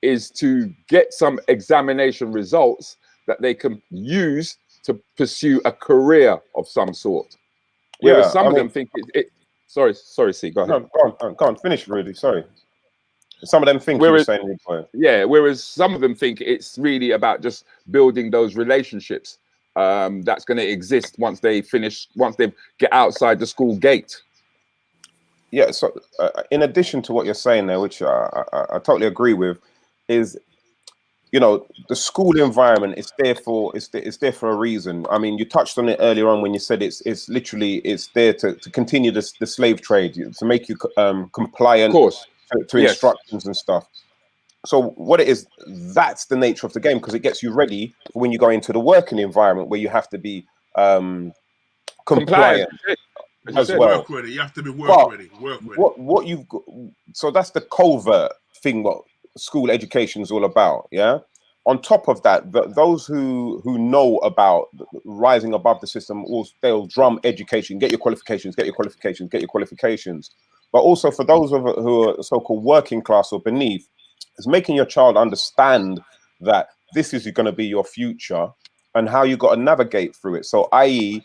is to get some examination results that they can use to pursue a career of some sort. Whereas some of them think Sorry, C, go ahead. No, go on, finish, Rudi, sorry. Some of them think you're saying. Whereas some of them think it's really about just building those relationships that's going to exist once they get outside the school gate. Yeah, so in addition to what you're saying there, which I totally agree with, is, the school environment is there for a reason. I mean, you touched on it earlier on when you said it's there to continue the slave trade, to make you compliant, of course, to instructions and stuff. So what it is, that's the nature of the game, because it gets you ready for when you go into the working environment where you have to be compliant. As well. Work ready. You have to be work ready. What you've got, so that's the covert thing what school education is all about. Yeah. On top of that, those who know about rising above the system, they'll drum education, get your qualifications. But also for those who are so-called working class or beneath, is making your child understand that this is going to be your future and how you got to navigate through it. So, i.e.,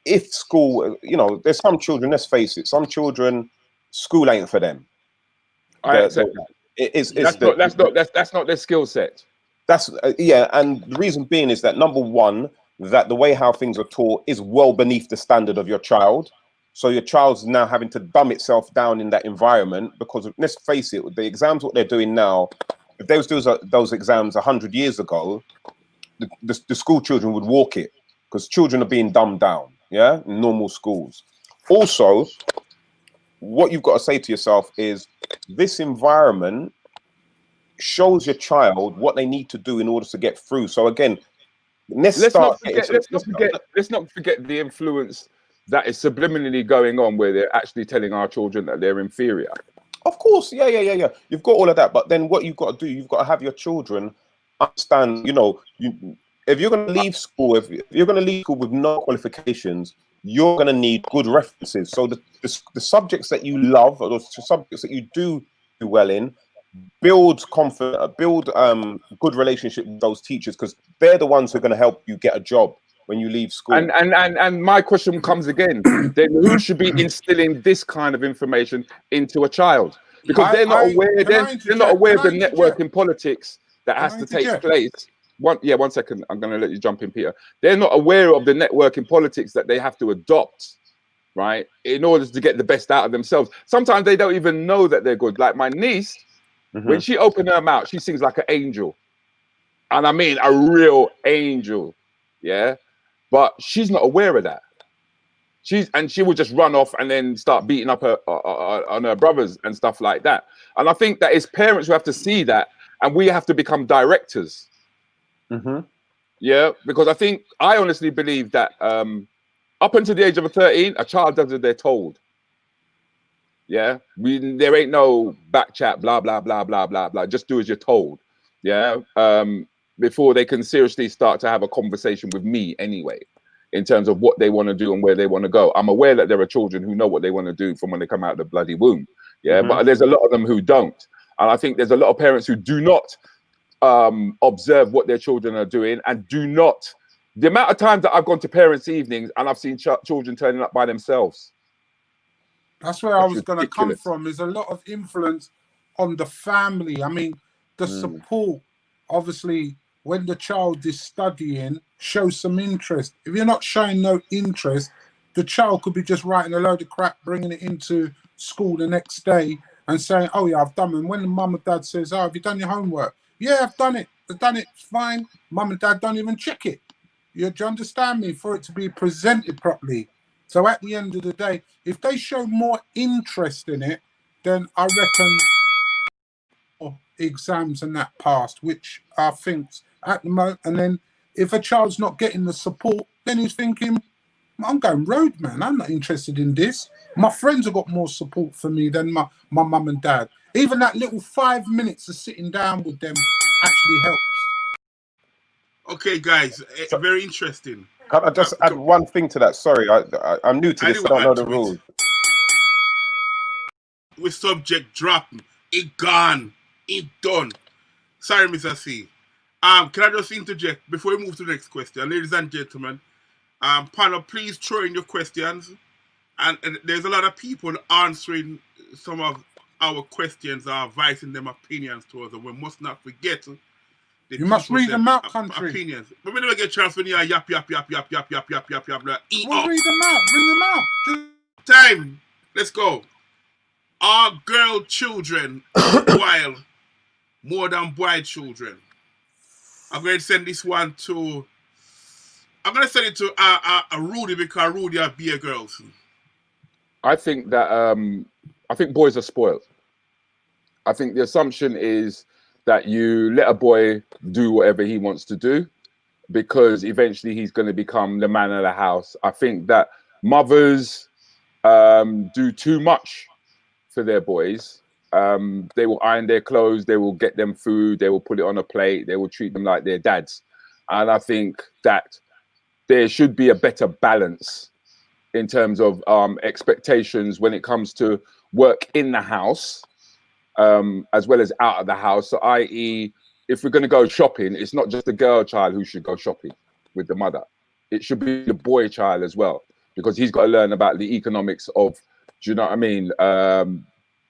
if school, there's some children, let's face it, some children, school ain't for them. I accept that. That's not their skill set. That's and the reason being is that, number one, that the way how things are taught is well beneath the standard of your child. So your child's now having to dumb itself down in that environment, because let's face it, the exams, what they're doing now, if they was doing those exams 100 years ago, the school children would walk it, because children are being dumbed down, in normal schools. Also, what you've got to say to yourself is, this environment shows your child what they need to do in order to get through. So again, let's not forget the influence that is subliminally going on, where they're actually telling our children that they're inferior. Of course, yeah. You've got all of that, but then what you've got to do, you've got to have your children understand, you know, if you're going to leave school, if you're going to leave school with no qualifications, you're going to need good references. So the subjects that you love, or the subjects that you do well in, build confidence, build good relationship with those teachers, because they're the ones who are going to help you get a job when you leave school. And my question comes again: then who should be instilling this kind of information into a child? Because they're not aware. They're not aware of the networking politics that has to take place. One second. I'm going to let you jump in, Peter. They're not aware of the networking politics that they have to adopt, right, in order to get the best out of themselves. Sometimes they don't even know that they're good. Like my niece, when she opened her mouth, she sings like an angel, and I mean a real angel, yeah. But she's not aware of that. She will just run off and then start beating up on her brothers and stuff like that. And I think that it's parents who have to see that, and we have to become directors. Yeah, because I honestly believe that up until the age of 13, a child does as they're told. Yeah, there ain't no back chat, blah blah blah blah blah blah. Just do as you're told. Yeah, before they can seriously start to have a conversation with me anyway, in terms of what they want to do and where they want to go. I'm aware that there are children who know what they want to do from when they come out of the bloody womb. Yeah, but there's a lot of them who don't, and I think there's a lot of parents who do not observe what their children are doing, and do not. The amount of times that I've gone to parents' evenings and I've seen children turning up by themselves. That's where I was going to come from. There's a lot of influence on the family. I mean, the support, obviously, when the child is studying, show some interest. If you're not showing no interest, the child could be just writing a load of crap, bringing it into school the next day and saying, oh, yeah, I've done it. And when the mum and dad says, oh, have you done your homework? Yeah, I've done it. I've done it. Fine. Mum and dad don't even check it. Do you understand me? For it to be presented properly. So at the end of the day, if they show more interest in it, then I reckon exams and that passed, which I think at the moment. And then if a child's not getting the support, then he's thinking, I'm going road, man. I'm not interested in this. My friends have got more support for me than my mum and dad. Even that little 5 minutes of sitting down with them actually helps. Okay, guys, very interesting. Can I just add one thing to that? Sorry, I'm new to this. I don't know the rules. With subject drop, it gone, it done. Sorry, Mr. C. Can I just interject before we move to the next question, ladies and gentlemen? Panel, please throw in your questions. And there's a lot of people answering some of our questions, voicing them opinions to us, and we must not forget. You must read them out, country. Opinions. But we never get a chance when you are yap. We'll read them out. Bring them out. Time. Let's go. Are girl children wild more than boy children? I'm going to send this one to. I'm going to send it to a Rudi, because Rudi are beer girls. I think that I think boys are spoiled. I think the assumption is that you let a boy do whatever he wants to do, because eventually he's going to become the man of the house. I think that mothers do too much for their boys. They will iron their clothes, they will get them food, they will put it on a plate, they will treat them like their dads. And I think that there should be a better balance in terms of expectations when it comes to work in the house, as well as out of the house. So i.e., if we're going to go shopping, it's not just the girl child who should go shopping with the mother. It should be the boy child as well, because he's got to learn about the economics of, do you know what I mean,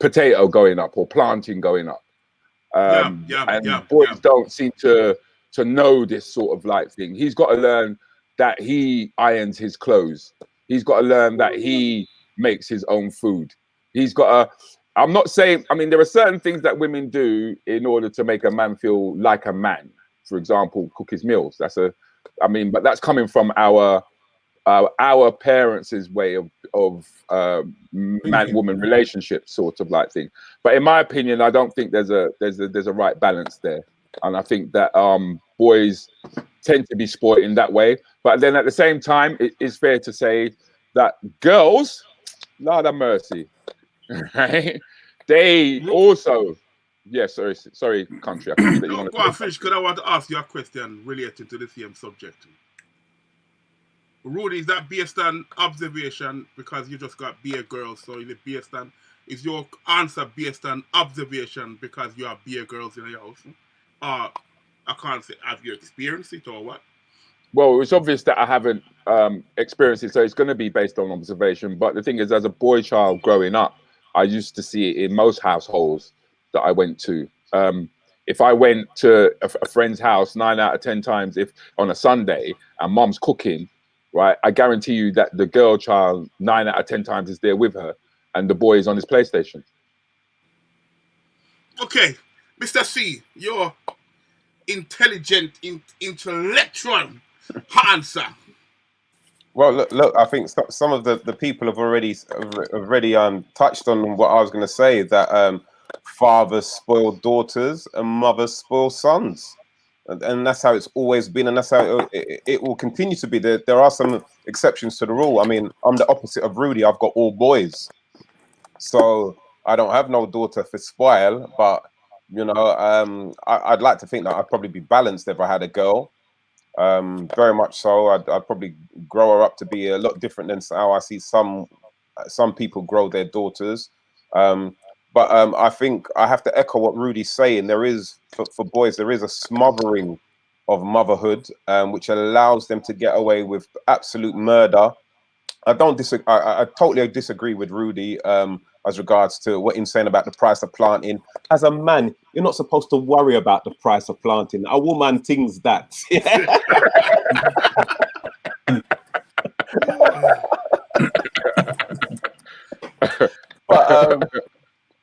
potato going up or planting going up. Boys don't seem to know this sort of like thing. He's got to learn that he irons his clothes. He's got to learn that he makes his own food. He's got to, I'm not saying, I mean, there are certain things that women do in order to make a man feel like a man. For example, cook his meals. But that's coming from our parents' way of man-woman relationship sort of like thing. But in my opinion, I don't think there's a right balance there. And I think that boys tend to be spoiled in that way. But then at the same time, it is fair to say that girls, Lord have mercy, right? They also Yeah, sorry, country. I can see that you No, want go on, finish, because I want to ask you a question related to the same subject. Rudi, is that based on observation because you just got beer girls? So is your answer based on observation because you have beer girls in your house? I can't say, have you experienced it or what? Well, it's obvious that I haven't experienced it, so it's going to be based on observation. But the thing is, as a boy child growing up, I used to see it in most households that I went to. If I went to a friend's house 9 out of 10 times, if on a Sunday and mum's cooking, right, I guarantee you that the girl child 9 out of 10 times is there with her, and the boy is on his PlayStation. Okay, Mr. C, you're intelligent, intellectual answer. Well, look. I think some of the people have already touched on what I was going to say. That fathers spoil daughters and mothers spoil sons, and that's how it's always been, and that's how it will continue to be. There are some exceptions to the rule. I mean, I'm the opposite of Rudi. I've got all boys, so I don't have no daughter for spoil. But you know, I'd like to think that I'd probably be balanced if I had a girl. Very much so. I'd probably grow her up to be a lot different than how I see some people grow their daughters. But I think I have to echo what Rudi's saying. There is, for boys, there is a smothering of motherhood, which allows them to get away with absolute murder. I totally disagree with Rudi as regards to what he's saying about the price of planting. As a man, you're not supposed to worry about the price of planting. A woman thinks that.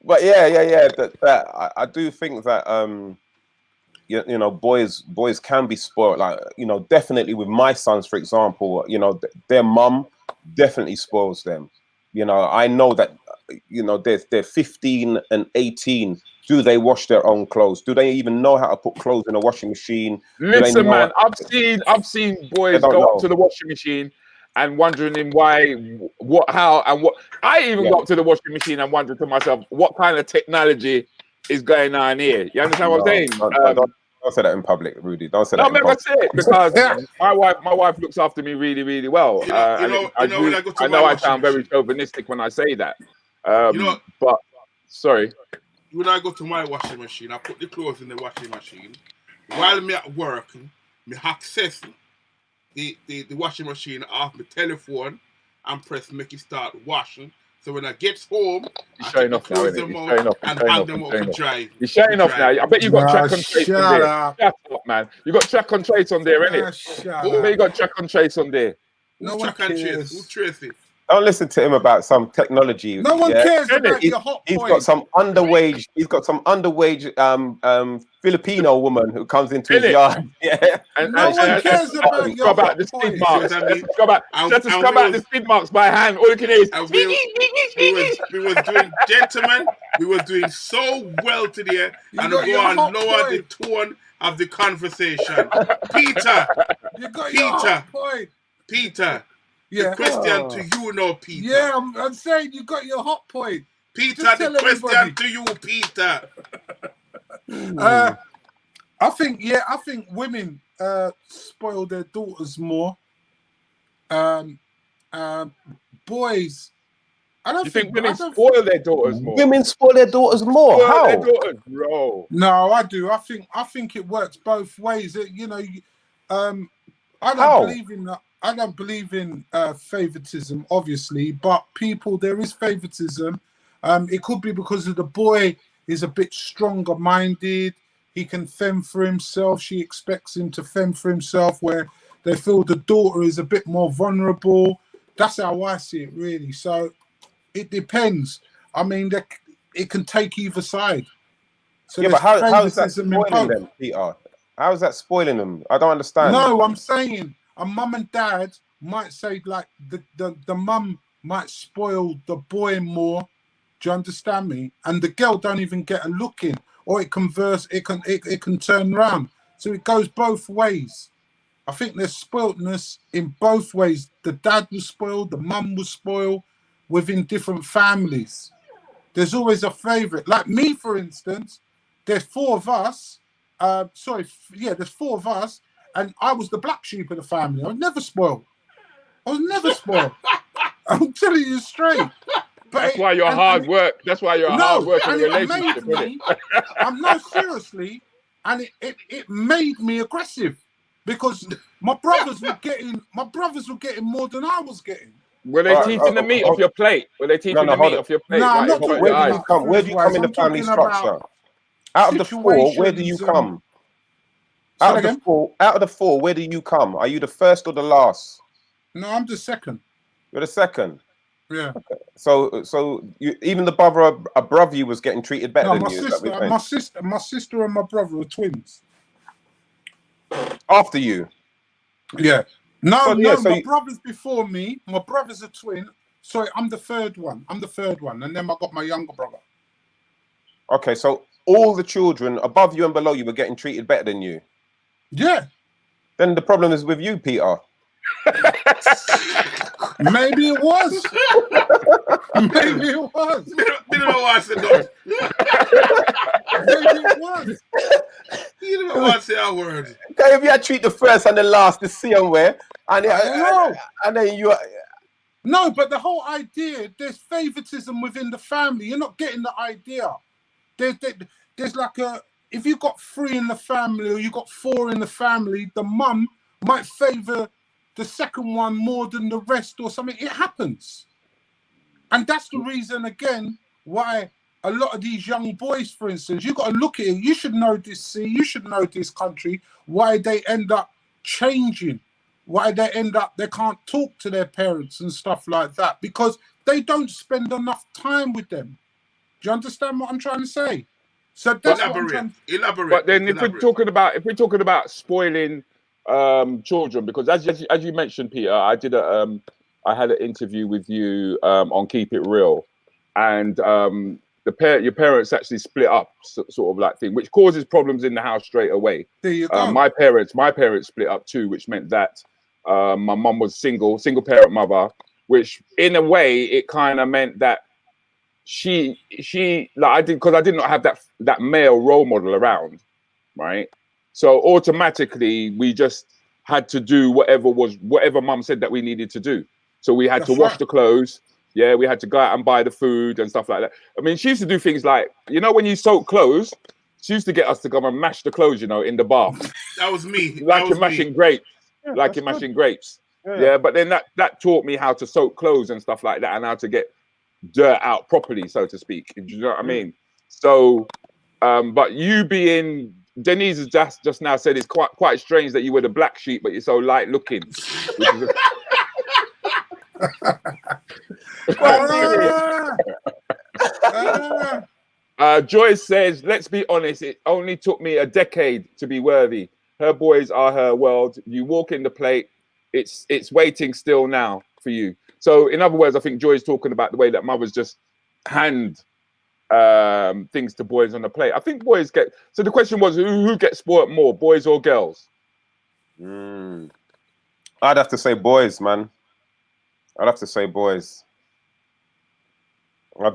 But yeah. That I do think that you know, boys can be spoiled. Like, you know, definitely with my sons, for example, you know, their mum definitely spoils them. You know, I know that, you know, they're 15 and 18. Do they wash their own clothes? Do they even know how to put clothes in a washing machine? Listen, man, I've seen boys go up to the washing machine and wondering why, how, and what. I even go up to the washing machine and wonder to myself, what kind of technology is going on here? You understand what I'm saying? Don't say that in public, Rudi. Don't say that. No, I say it because my wife looks after me really, really well. I know I sound very chauvinistic when I say that. But sorry. When I go to my washing machine, I put the clothes in the washing machine. While me at work, me access the washing machine off my telephone and press make it start washing. So when I get home, you're showing off now, and hang them up for dry. You're showing off now. I bet you got track and trace on there. Shut up, man. You got track and trace on there, innit? I bet you got track and trace on there. No track and trace. Who's tracing? Don't listen to him about some technology. No one cares about your hot point. He's got some underwage Filipino woman who comes into his yard. Yeah. No one cares about your hot the skid marks. Let's scrub out the skid marks by hand. All you can hear is we was doing, gentlemen, we was doing so well today, and we go and lower the tone of the conversation. Peter. Yeah. The question to you now, Peter. Yeah, I'm saying you got your hot point. Peter, the question to you, Peter. I think women spoil their daughters more. Boys, I don't think women spoil their daughters more. Women spoil their daughters more. How? Their daughters, bro. No, I do. I think it works both ways. You know, I don't believe in that. I don't believe in favoritism, obviously, but there is favoritism. It could be because of the boy is a bit stronger minded. He can fend for himself. She expects him to fend for himself, where they feel the daughter is a bit more vulnerable. That's how I see it, really. So it depends. I mean, it can take either side. So yeah, but how is that spoiling them, Peter? How is that spoiling them? I don't understand. No, I'm saying a mum and dad might say, like, the mum might spoil the boy more. Do you understand me? And the girl don't even get a look in, or it can turn around. So it goes both ways. I think there's spoiledness in both ways. The dad was spoiled, the mum was spoiled within different families. There's always a favorite. Like me, for instance, there's 4 of us. There's 4 of us, and I was the black sheep of the family. I was never spoiled. I'm telling you straight. But that's why you're hard work. That's why you're a hard work in a relationship, isn't it? No, seriously, and it made me aggressive because my brothers were getting more than I was getting. Were they teething the meat off your plate? Were they teething the meat off your plate? No, I'm not talking about where do you come in the family structure? Out of the 4, where do you come? Out of the 4, where do you come? Are you the first or the last? No, I'm the second. You're the second. Yeah. Okay. So you, even the brother above you was getting treated better than you. My sister and my brother were twins. After you. Yeah. My brother's before me. My brother's a twin. Sorry, I'm the third one. And then I got my younger brother. Okay, so all the children above you and below you were getting treated better than you. Yeah. Then the problem is with you, Peter. Maybe it was. Maybe it was. Didn't know what I said, though. Maybe it was. You didn't want to say a word. Okay, if you treat the first and the last the same way, and then you. No, but the whole idea, there's favoritism within the family. You're not getting the idea. There's like if you got 3 in the family or you got 4 in the family, the mum might favor the second one more than the rest or something. It happens. And that's the reason, again, why a lot of these young boys, for instance, you've got to look at it. You should know this, see, you should know this country, why they end up changing, why they can't talk to their parents and stuff like that, because they don't spend enough time with them. Do you understand what I'm trying to say? So that's Elaborate. But then if we're talking about spoiling children, because as you mentioned, Peter, I had an interview with you on Keep It Real, and your parents actually split up, sort of like thing, which causes problems in the house straight away. There you go. My parents split up too, which meant that my mum was single parent mother, which in a way it kind of meant that she like I did not have that male role model around, right? So automatically we just had to do whatever mum said that we needed to do. So we had to wash the clothes. Yeah, we had to go out and buy the food and stuff like that. I mean, she used to do things like, when you soak clothes, she used to get us to go and mash the clothes, in the bath. That was me. Like you're mashing grapes. Like you're mashing grapes. Yeah, but then that taught me how to soak clothes and stuff like that, and how to get dirt out properly, so to speak. Do you know what I mean? So, but you being, Denise has just now said it's quite strange that you were the black sheep, but you're so light looking. Which is Joyce says, let's be honest, it only took me a decade to be worthy. Her boys are her world. You walk in the plate, it's waiting still now for you. So in other words, I think Joy's talking about the way that mothers just hand things to boys on the plate. I think boys get, so the question was, who gets spoiled more, boys or girls? I'd have to say boys, man. I'd have to say boys. I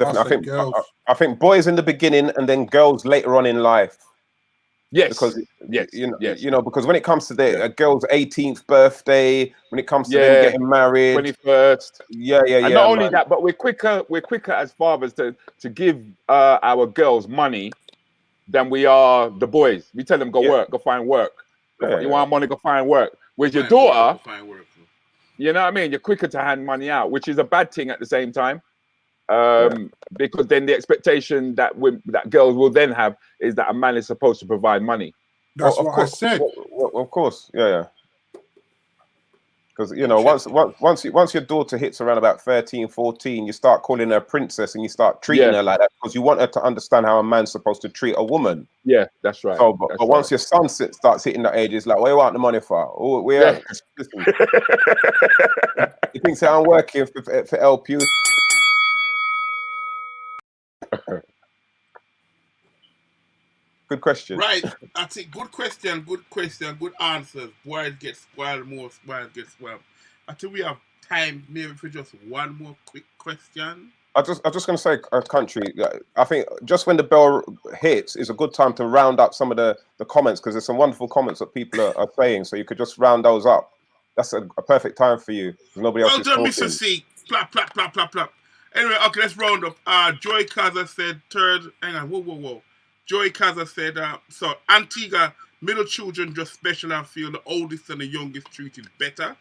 think boys in the beginning and then girls later on in life. Yes, because because when it comes to a girl's 18th birthday, when it comes to them getting married, 21st, and not only that, but we're quicker as fathers to give our girls money than we are the boys. We tell them go find work. You want money, go find work. With your daughter, you know what I mean? You're quicker to hand money out, which is a bad thing at the same time. Because then the expectation that girls will then have is that a man is supposed to provide money. That's what I said. Of course, yeah. Because once your daughter hits around about 13, 14, you start calling her a princess and you start treating her like that because you want her to understand how a man's supposed to treat a woman. Yeah, that's right. So, but once your son starts hitting that age, it's like, what do you want the money for? Oh, listen. You think I'm working for help you? Good question. Right. That's it. Good question. Good answers. Boys get spoiled more. Boys get spoiled. I think we have time maybe for just one more quick question. I'm just going to say, country. I think just when the bell hits is a good time to round up some of the comments, because there's some wonderful comments that people are saying. So you could just round those up. That's a perfect time for you. Nobody else is talking. Well done, Mr. C. Plap, plap, plap, plap, plap. Anyway, okay, let's round up. Joy Kaza said third. Hang on, whoa. Joy Kaza said, so Antigua, middle children just special and feel the oldest and the youngest treated better.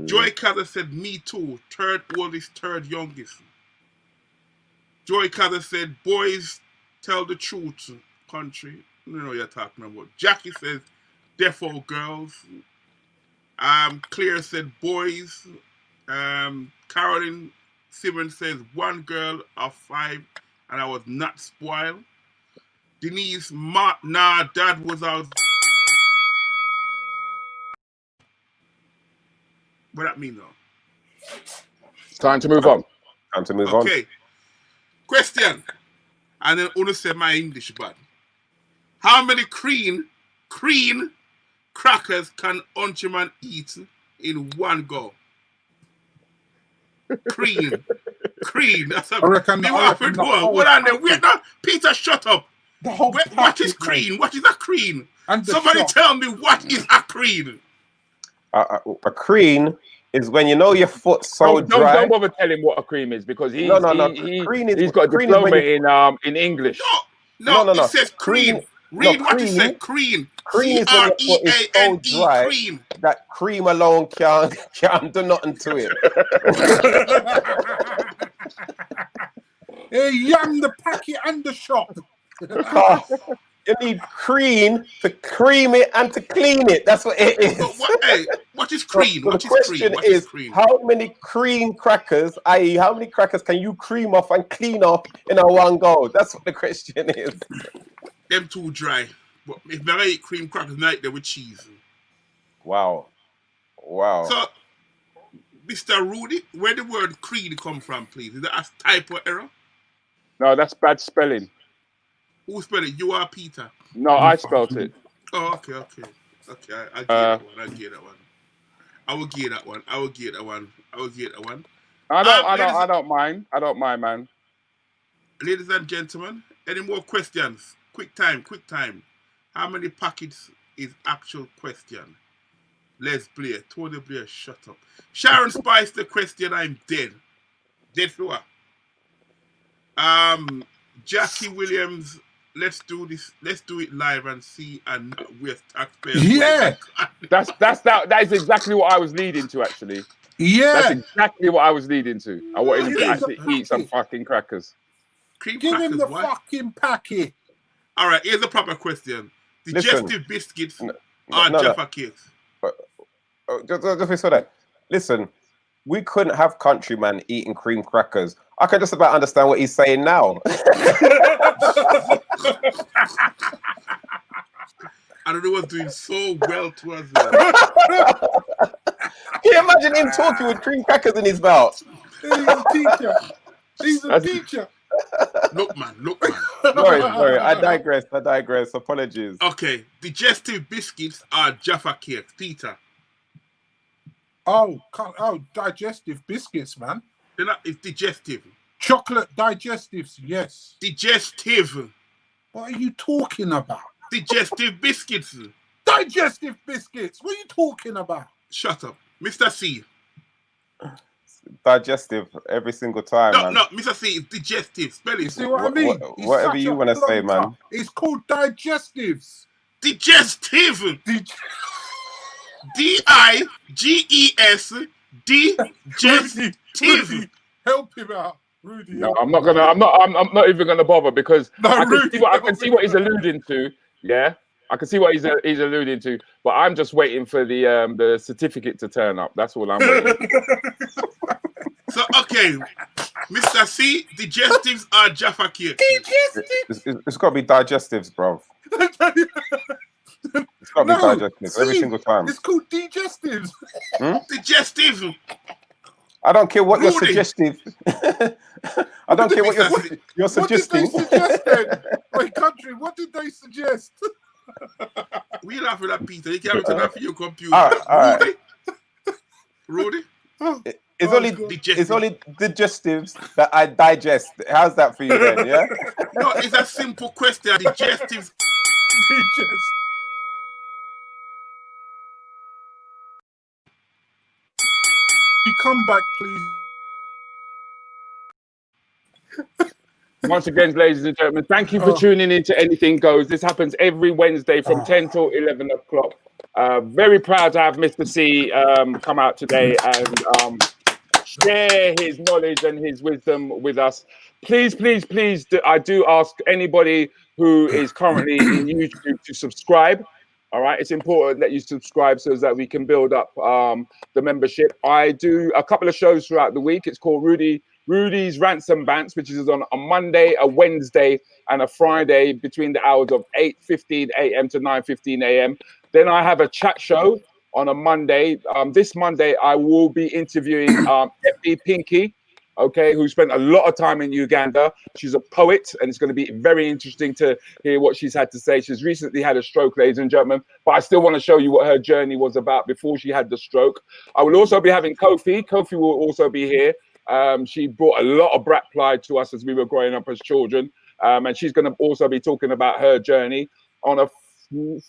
Joy Kaza said, me too. Third oldest, third youngest. Joy Kaza said, boys tell the truth, country. I don't know what you're talking about. Jackie says, defo girls. Claire said, boys. Caroline Simmons says, one girl of 5, and I was not spoiled. Denise, nah, dad was out. What that mean though? Time to move on. Time to move on. Okay. Question. And then Una said my English bad. How many cream crackers can Unchaman eat in one go? Cream. That's a I reckon what on there? Wait, no, Peter, shut up. What is cream? What is a cream? Somebody tell me what is a cream. A cream is when you know your foot's so dry. Don't bother telling what a cream is, because he's got a diploma in English. No. It says cream. Read what it said. Cream. Cream is when your foot is so dry cream. that cream alone can't do nothing to it. Hey, yam the packet and the shop. You need cream to cream it and to clean it. That's what it is. What is cream? So the question is, how many cream crackers, i.e., how many crackers can you cream off and clean off in a one go? That's what the question is. Them too dry. But if I eat cream crackers night, they with cheese. Wow. So, Mr. Rudi, where the word creed come from, please? Is that a typo error? No, that's bad spelling. Who spelled it? You are Peter. No, I spelled it. Oh, okay. I'll get that one. I will get that one. I don't mind. I don't mind, man. Ladies and gentlemen, any more questions? Quick time. How many packets is actual question? Les Blair, Tony Blair, shut up. Sharon Spice, the question, I'm dead. Dead for what? Jackie Williams, let's do this. Let's do it live and see and with taxpayers. Yeah, that is exactly what I was leading to, actually. Yeah, that's exactly what I was leading to. I wanted him to actually eat some fucking crackers. Cream give crackers, him the what? fucking packet. All right, here's a proper question. Digestive biscuits are Jaffa cakes. Just so that. Listen, we couldn't have Countryman eating cream crackers. I can just about understand what he's saying now. I don't know what's doing so well to us. Can you imagine him talking with cream crackers in his mouth? He's a teacher. Look, man. Sorry. I digress. Apologies. Okay, digestive biscuits are Jaffa cakes. Peter. Oh, digestive biscuits, man. It's digestive. Chocolate digestives, yes. Digestive. What are you talking about? Digestive biscuits. Digestive biscuits. What are you talking about? Shut up. Mr. C. Digestive every single time, man. No, Mr. C, it's digestive. Spell it. You see what I mean? Whatever you want to say, man. It's called digestives. Digestive. D-I-G-E-S digestive. Help him out, Rudi. No, I'm not even gonna bother, because I can see what he's alluding to. Yeah, I can see what he's alluding to, but I'm just waiting for the certificate to turn up. That's all I'm waiting. So okay, Mr. C, digestives are Jaffa cakes. It's got to be digestives, bro. It's got to be digestives every single time. It's called digestives. Digestive. I don't care what Rudi. you're suggesting. I don't care what you're suggesting. What did they suggest then? Wait, country, what did they suggest? We laughing at Peter. You can't turn off your computer. All right. Rudi? It's Oh, only God. it's only digestives that I digest. How's that for you then? Yeah. No, it's a simple question. Digestives. You come back, please. Once again, ladies and gentlemen, thank you for tuning in to Anything Goes. This happens every Wednesday from 10 till 11 o'clock. Very proud to have Mr. C come out today and share his knowledge and his wisdom with us. Please, please, please, I do ask anybody who is currently in YouTube to subscribe. All right, it's important that you subscribe so that we can build up the membership. I do a couple of shows throughout the week. It's called Rudi's Rants and Bants, which is on a Monday, a Wednesday, and a Friday between the hours of 8:15 a.m. to 9:15 a.m. Then I have a chat show on a Monday. This Monday, I will be interviewing Effie Pinky, okay, who spent a lot of time in Uganda. She's a poet, and it's going to be very interesting to hear what she's had to say. She's recently had a stroke, ladies and gentlemen, but I still want to show you what her journey was about before she had the stroke. I will also be having Kofi. Kofi will also be here. She brought a lot of brat pride to us as we were growing up as children, and she's going to also be talking about her journey. On a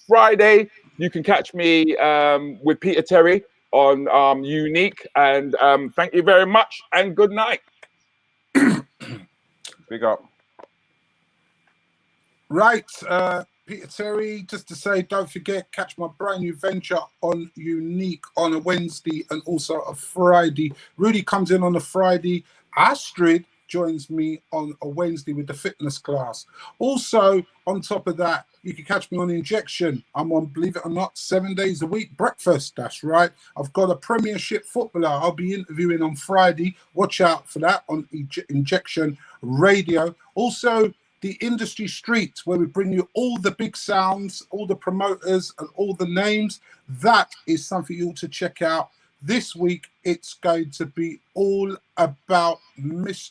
Friday, you can catch me with Peter Terry on Unique, and thank you very much and good night. Big up. Right, Peter Terry, just to say, don't forget, catch my brand new venture on Unique on a Wednesday and also a Friday. Rudi comes in on a Friday. Astrid joins me on a Wednesday with the fitness class. Also, on top of that, you can catch me on Injection. I'm on, believe it or not, 7 days a week, breakfast. That's right. I've got a Premiership footballer I'll be interviewing on Friday. Watch out for that on Injection Radio. Also, the Industry Street, where we bring you all the big sounds, all the promoters and all the names. That is something you ought to check out. This week, it's going to be all about,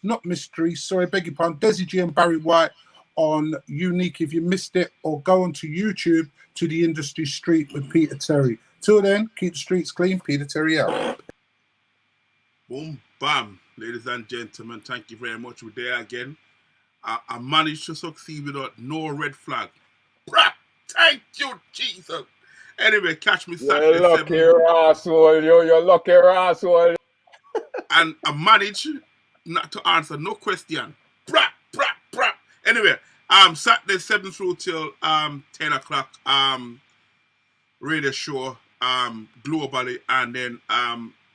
not mystery, sorry, beg your pardon, Desi G and Barry White on Unique. If you missed it, or go onto YouTube to the Industry Street with Peter Terry. Till then, keep the streets clean. Peter Terry out. Boom, bam. Ladies and gentlemen, thank you very much. We're there again. I managed to succeed without no red flag. Thank you, Jesus. Anyway, catch me Saturday. You're lucky asshole, you're lucky asshole. And I managed not to answer no question. Anyway, Saturday 7 through till 10 o'clock radio show globally, and then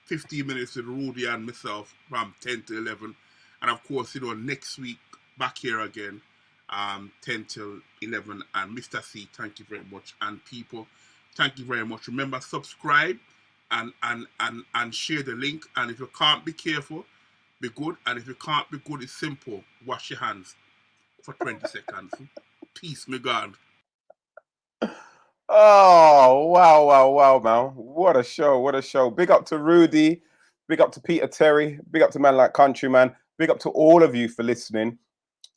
15 minutes with Rudi and myself from 10 to 11. And of course, next week back here again, 10 till 11. And Mr. C, thank you very much. And people, thank you very much. Remember, subscribe and share the link. And if you can't be careful, be good. And if you can't be good, it's simple. Wash your hands for 20 seconds. Peace, my God. Oh, wow, man. What a show. Big up to Rudi. Big up to Peter Terry. Big up to Man Like Countryman. Big up to all of you for listening.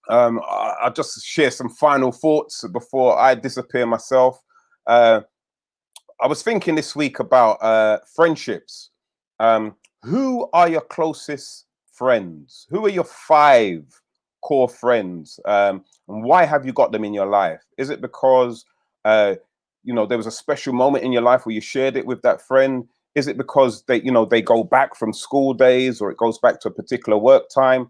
I'll just share some final thoughts before I disappear myself. I was thinking this week about friendships. Who are your closest friends? Who are your 5 core friends? And why have you got them in your life? Is it because there was a special moment in your life where you shared it with that friend? Is it because they go back from school days, or it goes back to a particular work time?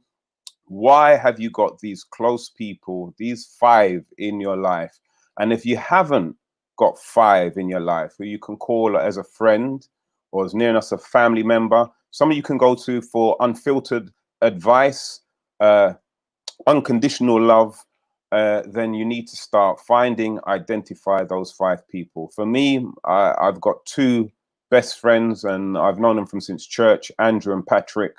Why have you got these close people, these 5 in your life? And if you haven't got 5 in your life who you can call as a friend or as near enough a family member, somebody you can go to for unfiltered advice, unconditional love, then you need to start identify those 5 people. For me, I've got 2 best friends, and I've known them from since church, Andrew and Patrick.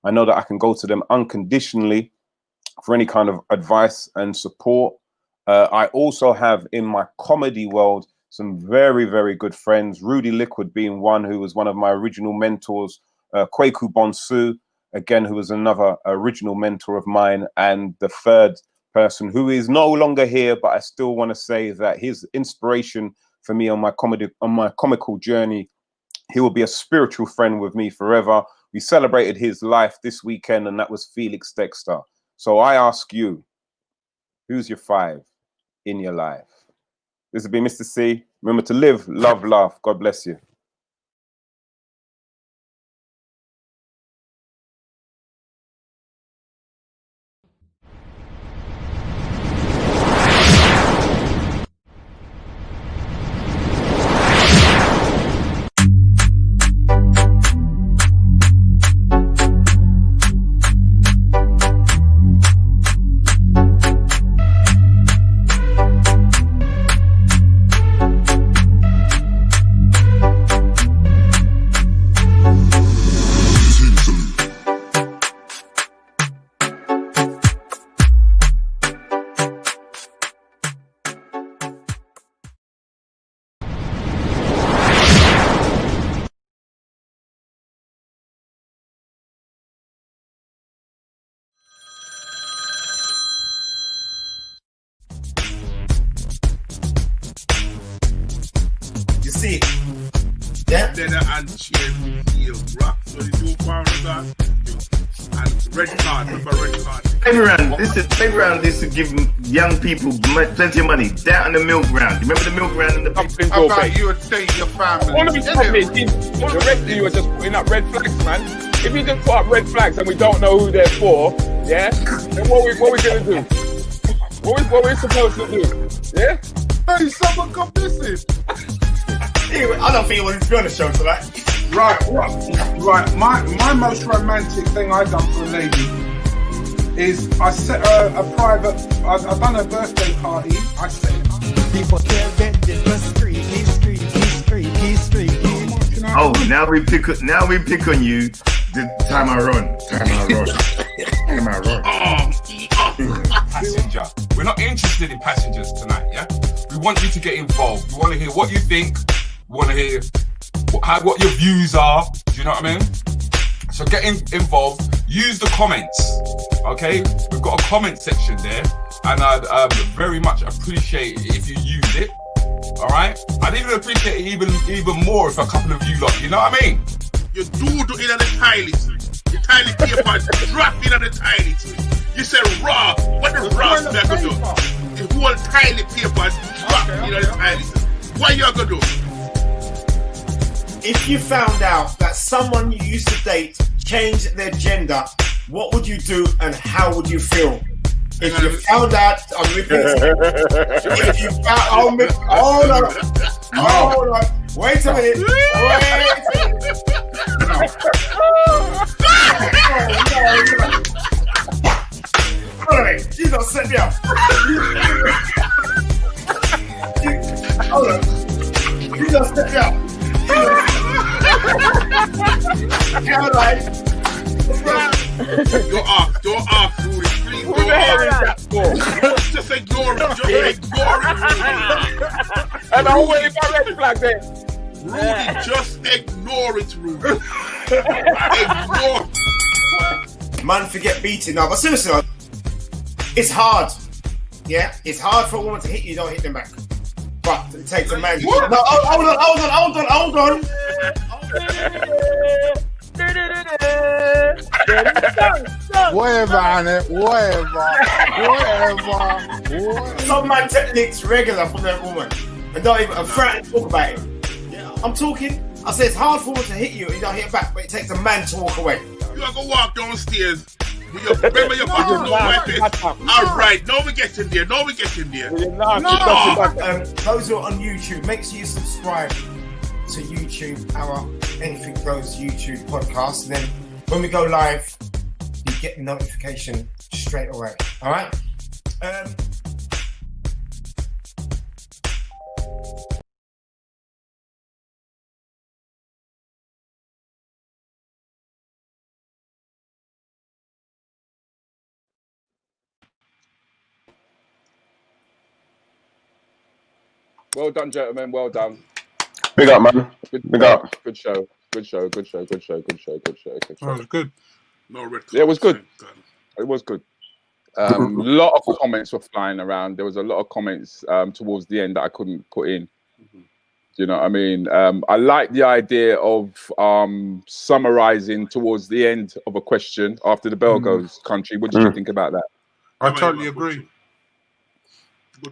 I know that I can go to them unconditionally for any kind of advice and support. I also have in my comedy world some very, very good friends, Rudi Lickwood being one, who was one of my original mentors, Kwaku Bonsu, again, who was another original mentor of mine, and the third person who is no longer here, but I still want to say that his inspiration for me on my comical journey, he will be a spiritual friend with me forever, We celebrated his life this weekend, and that was Felix Dexter. So I ask you, who's your 5 in your life? This has been Mr. C. Remember to live, love, laugh. God bless you. See, yeah. Then and cheers, heel, rock. So you do power of that. And red card, remember red card. Baby round. This to give young people plenty of money. Down in the milk round. You remember the milk round in the? How about you would take your family? All of the rest of you are just putting up red flags, man. If you just put up red flags and we don't know who they're for, yeah, then what we gonna do? What we supposed to do? Yeah. Hey, someone come missing. Anyway, I don't think it was to be on the show tonight. Right. My most romantic thing I've done for a lady is I set her a private. I've done a birthday party. I set it up. People can't get this, but street. Oh, now we pick on you. The time I run. Passenger. We're not interested in passengers tonight, yeah? We want you to get involved. We want to hear what you think. We want to hear what your views are. Do you know what I mean? So get involved. Use the comments, okay? We've got a comment section there, and I'd very much appreciate it if you use it. All right? I'd even appreciate it even more if a couple of you lot. You know what I mean? You do in the toilet. The toilet paper drop in the toilet. You said raw. What the raw that gonna do? The whole toilet paper drop in the toilet. What you gonna do? If you found out that someone you used to date changed their gender, what would you do and how would you feel? If you found out, I'm repeating. If you found, hold on. Wait a minute. Hold on. You don't set me up. Hold on. You don't set me up. Don't ask, Rudi. Please don't ask. Just ignore it. And I'm waiting for red flag then. Rudi, just ignore it, Rudi. Ignore. Man, forget beating now. But seriously, it's hard. Yeah, it's hard for a woman to hit you. Don't hit them back. But it takes a man. No, hold on. Whatever, Annette. Whatever. Some man techniques regular from that woman, and don't even afraid to talk about it. Yeah, I'm talking. I said it's hard for a woman to hit you and you don't hit back, but it takes a man to walk away. You gotta go walk downstairs. Remember your bottom no weapon. Alright, now we get in there. Those who are on YouTube, make sure you subscribe to YouTube, our Anything Goes YouTube podcast. And then when we go live, you get the notification straight away. Alright? Well done, gentlemen. Well done. Big up, man. Big up. Good show. Good show. That was good. No red. Yeah, it was good. It was good. A lot of comments were flying around. There was a lot of comments towards the end that I couldn't put in. you know what I mean? I like the idea of summarizing towards the end of a question after the bell goes. Country, what did you think about that? I totally agree.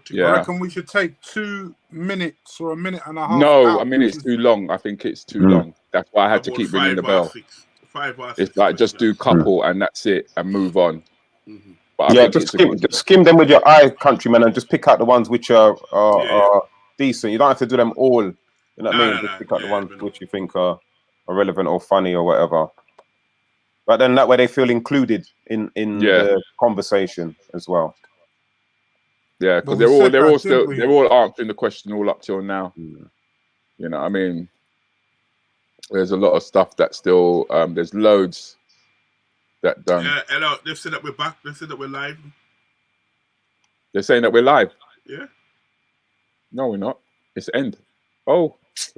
Yeah. I reckon we should take 2 minutes or a minute and a half. No, I mean it's too long. I think it's too long. That's why I had to keep ringing the bell. It's like just do couple and that's it and move on. But yeah, just skim them with your eye, countrymen, and just pick out the ones which are decent. You don't have to do them all. You know what I mean? Just pick out the ones which you think are relevant or funny or whatever. But then that way they feel included in the conversation as well. Yeah, because they're all answering the question all up till now. You know what I mean? There's a lot of stuff that still there's loads that done. Yeah, hello. They've said that we're back. They've said that we're live. They're saying that we're live. Yeah. No, we're not. It's end. Oh.